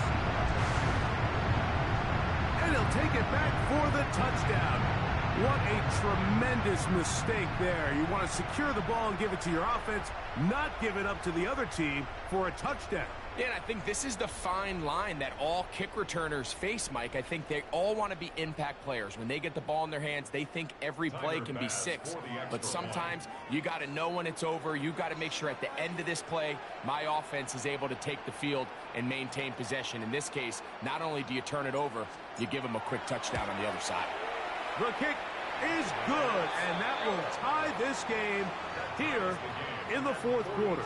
And he'll take it back for the touchdown. What a tremendous mistake there. You want to secure the ball and give it to your offense, not give it up to the other team for a touchdown. Yeah, and I think this is the fine line that all kick returners face, Mike. I think they all want to be impact players. When they get the ball in their hands, they think every play can be 6. But sometimes you got to know when it's over. You got to make sure at the end of this play, my offense is able to take the field and maintain possession. In this case, not only do you turn it over, you give them a quick touchdown on the other side. The kick is good, and that will tie this game here in the fourth quarter.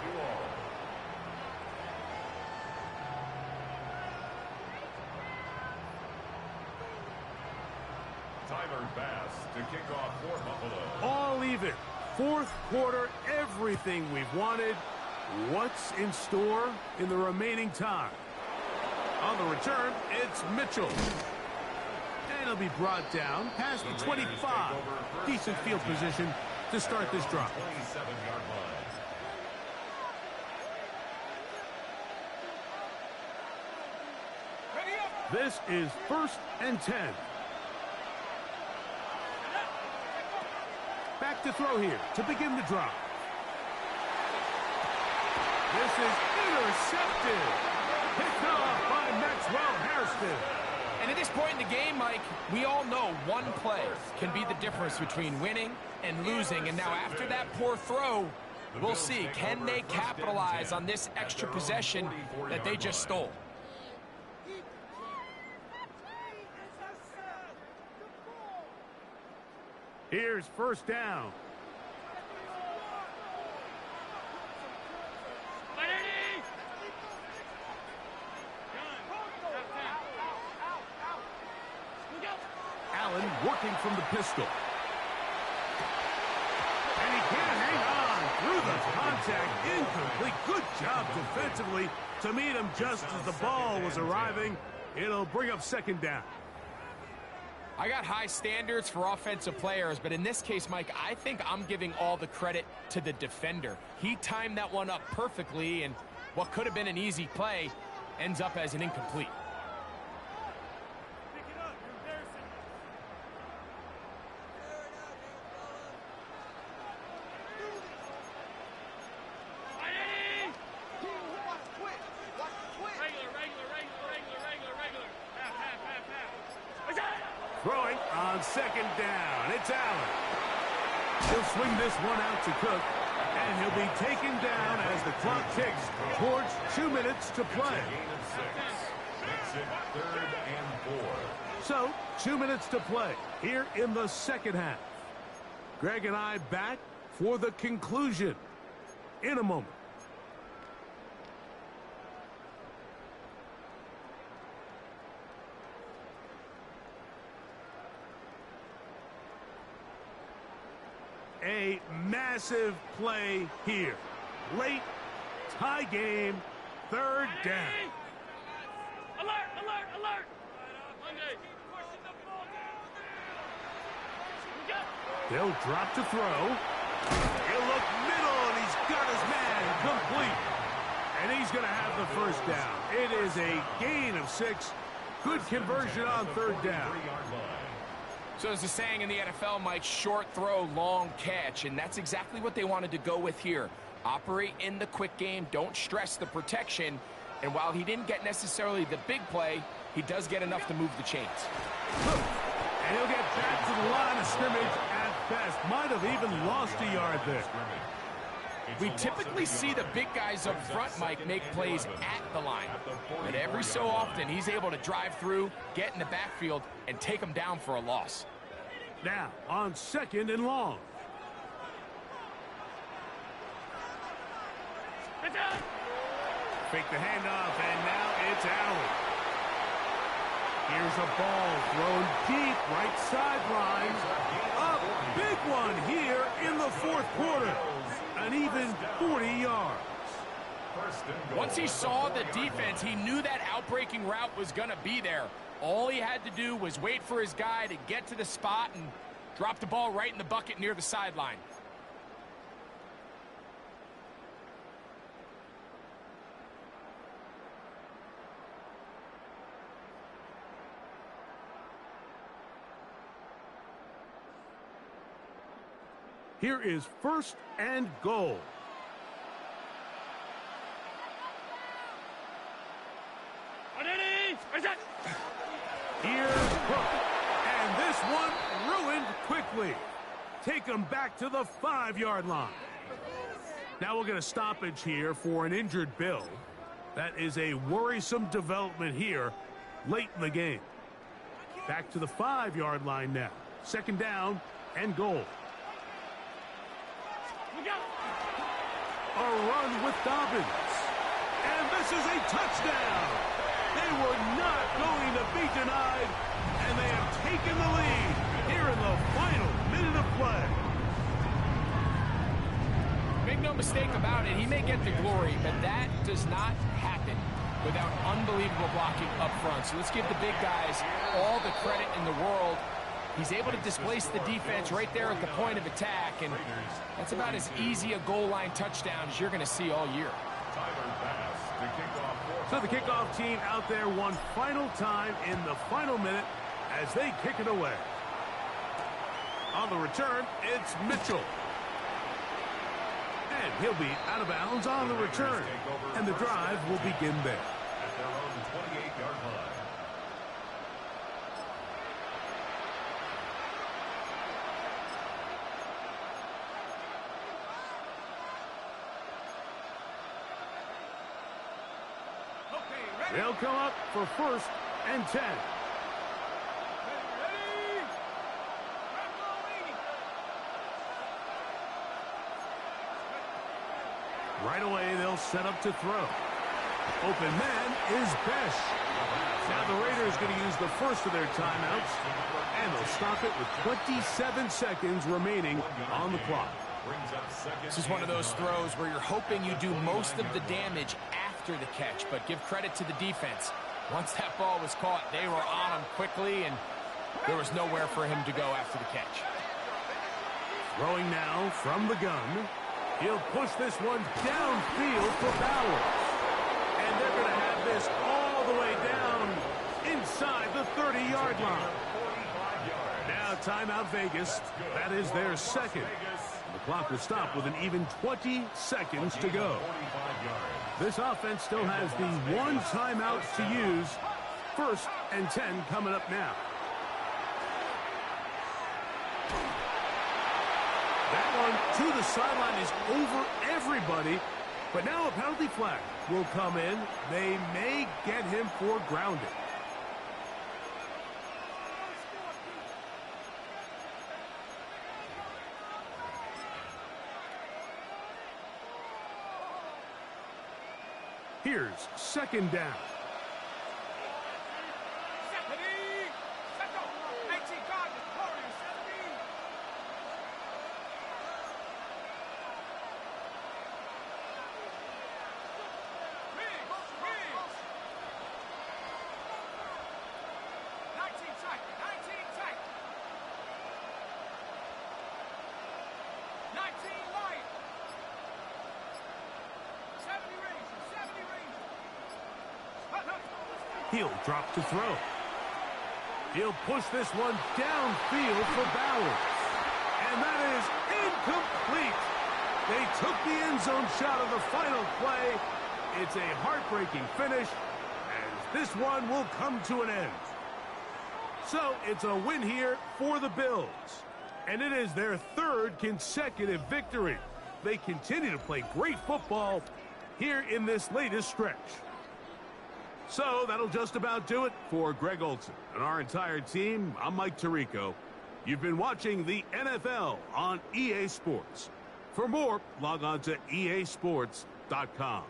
To kick off for Buffalo. All even. Fourth quarter, everything we've wanted. What's in store in the remaining time? On the return, it's Mitchell. And he'll be brought down past the 25. Decent field position to start this drive. 27-yard line. This is 1st and 10. Back to throw here to begin the drive. This is intercepted. Picked off by Maxwell Hairston. And at this point in the game, Mike, we all know one play can be the difference between winning and losing. And now after that poor throw, we'll see, can they capitalize on this extra possession that they just stole? Here's 1st down. Allen working from the pistol. And he can't hang on through the contact. Incomplete. Good job defensively to meet him just as the ball was arriving. It'll bring up 2nd down. I got high standards for offensive players, but in this case, Mike, I think I'm giving all the credit to the defender. He timed that one up perfectly, and what could have been an easy play ends up as an incomplete. Throwing on 2nd down. It's Allen. He'll swing this one out to Cook, and he'll be taken down as the clock ticks towards 2 minutes to play. Gain of 6. Makes it 3rd and 4. So, 2 minutes to play here in the second half. Greg and I back for the conclusion in a moment. A massive play here. Late, tie game, 3rd down. Alert, alert, alert! They'll drop to throw. He'll look middle, and he's got his man complete. And he's going to have the 1st down. It is a gain of 6. Good conversion on 3rd down. So there's a saying in the NFL, Mike, short throw, long catch, and that's exactly what they wanted to go with here. Operate in the quick game, don't stress the protection, and while he didn't get necessarily the big play, he does get enough to move the chains. And he'll get back to the line of scrimmage at best. Might have even lost a yard there. We typically see the big guys up front, Mike, make plays at the line. But every so often, he's able to drive through, get in the backfield, and take them down for a loss. Now, on 2nd and long. Fake the handoff, and now it's Allen. Here's a ball thrown deep, right sideline. A big one here in the 4th quarter. An even 40 yards. Once he saw the defense, he knew that outbreaking route was going to be there. All he had to do was wait for his guy to get to the spot and drop the ball right in the bucket near the sideline. Here is 1st and goal. Here's Hook. And this one ruined quickly. Take him back to the 5-yard line. Now we'll get a stoppage here for an injured Bill. That is a worrisome development here late in the game. Back to the 5-yard line now. 2nd down and goal. A run with Dobbins. And this is a touchdown. They were not going to be denied, and they have taken the lead here in the final minute of play. Make no mistake about it, he may get the glory, but that does not happen without unbelievable blocking up front. So let's give the big guys all the credit in the world. He's able to displace the defense right there at the point of attack, and that's about as easy a goal line touchdown as you're going to see all year. So the kickoff team out there one final time in the final minute as they kick it away. On the return, it's Mitchell. And he'll be out of bounds on the return. And the drive will begin there. At their own 28-yard line. They'll come up for 1st and 10. Right away, they'll set up to throw. Open man is Besh. Now the Raiders going to use the first of their timeouts, and they'll stop it with 27 seconds remaining on the clock. This is one of those throws where you're hoping you do most of the damage after the catch, but give credit to the defense. Once that ball was caught, they were on him quickly, and there was nowhere for him to go after the catch. Throwing now from the gun. He'll push this one downfield for Bowers. And they're going to have this all the way down inside the 30-yard line. Now timeout Vegas. That is their second. The clock will stop with an even 20 seconds to go. This offense still has the one timeout to use. 1st and 10 coming up now. That one to the sideline is over everybody. But now a penalty flag will come in. They may get him for grounding. Here's 2nd down. He'll drop to throw. He'll push this one downfield for Bowers. And that is incomplete. They took the end zone shot of the final play. It's a heartbreaking finish, as this one will come to an end. So it's a win here for the Bills. And it is their 3rd consecutive victory. They continue to play great football here in this latest stretch. So that'll just about do it for Greg Olson and our entire team. I'm Mike Tirico. You've been watching the NFL on EA Sports. For more, log on to easports.com.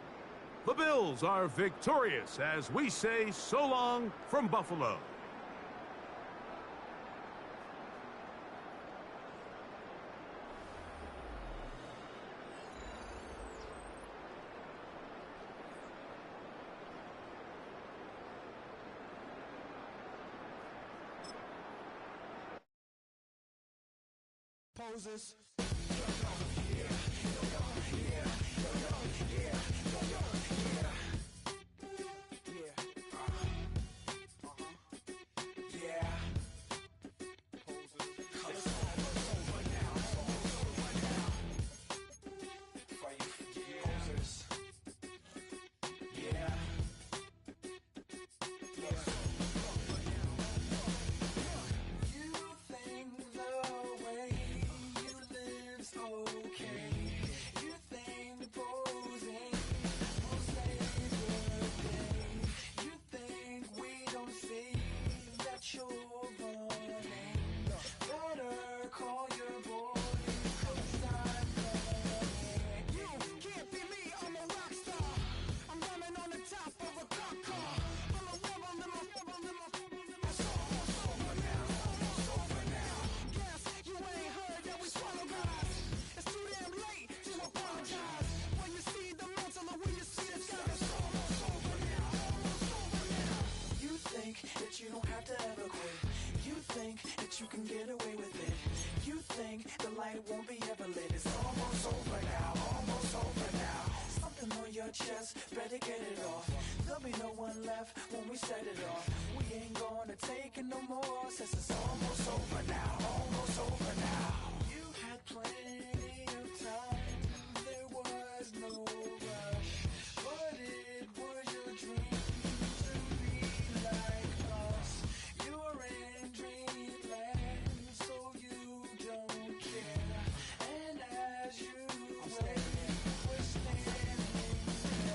The Bills are victorious as we say so long from Buffalo. Poses. that you can get away with it. You think the light won't be ever lit. It's almost over now, almost over now. Something on your chest, better get it off. There'll be no one left when we set it off.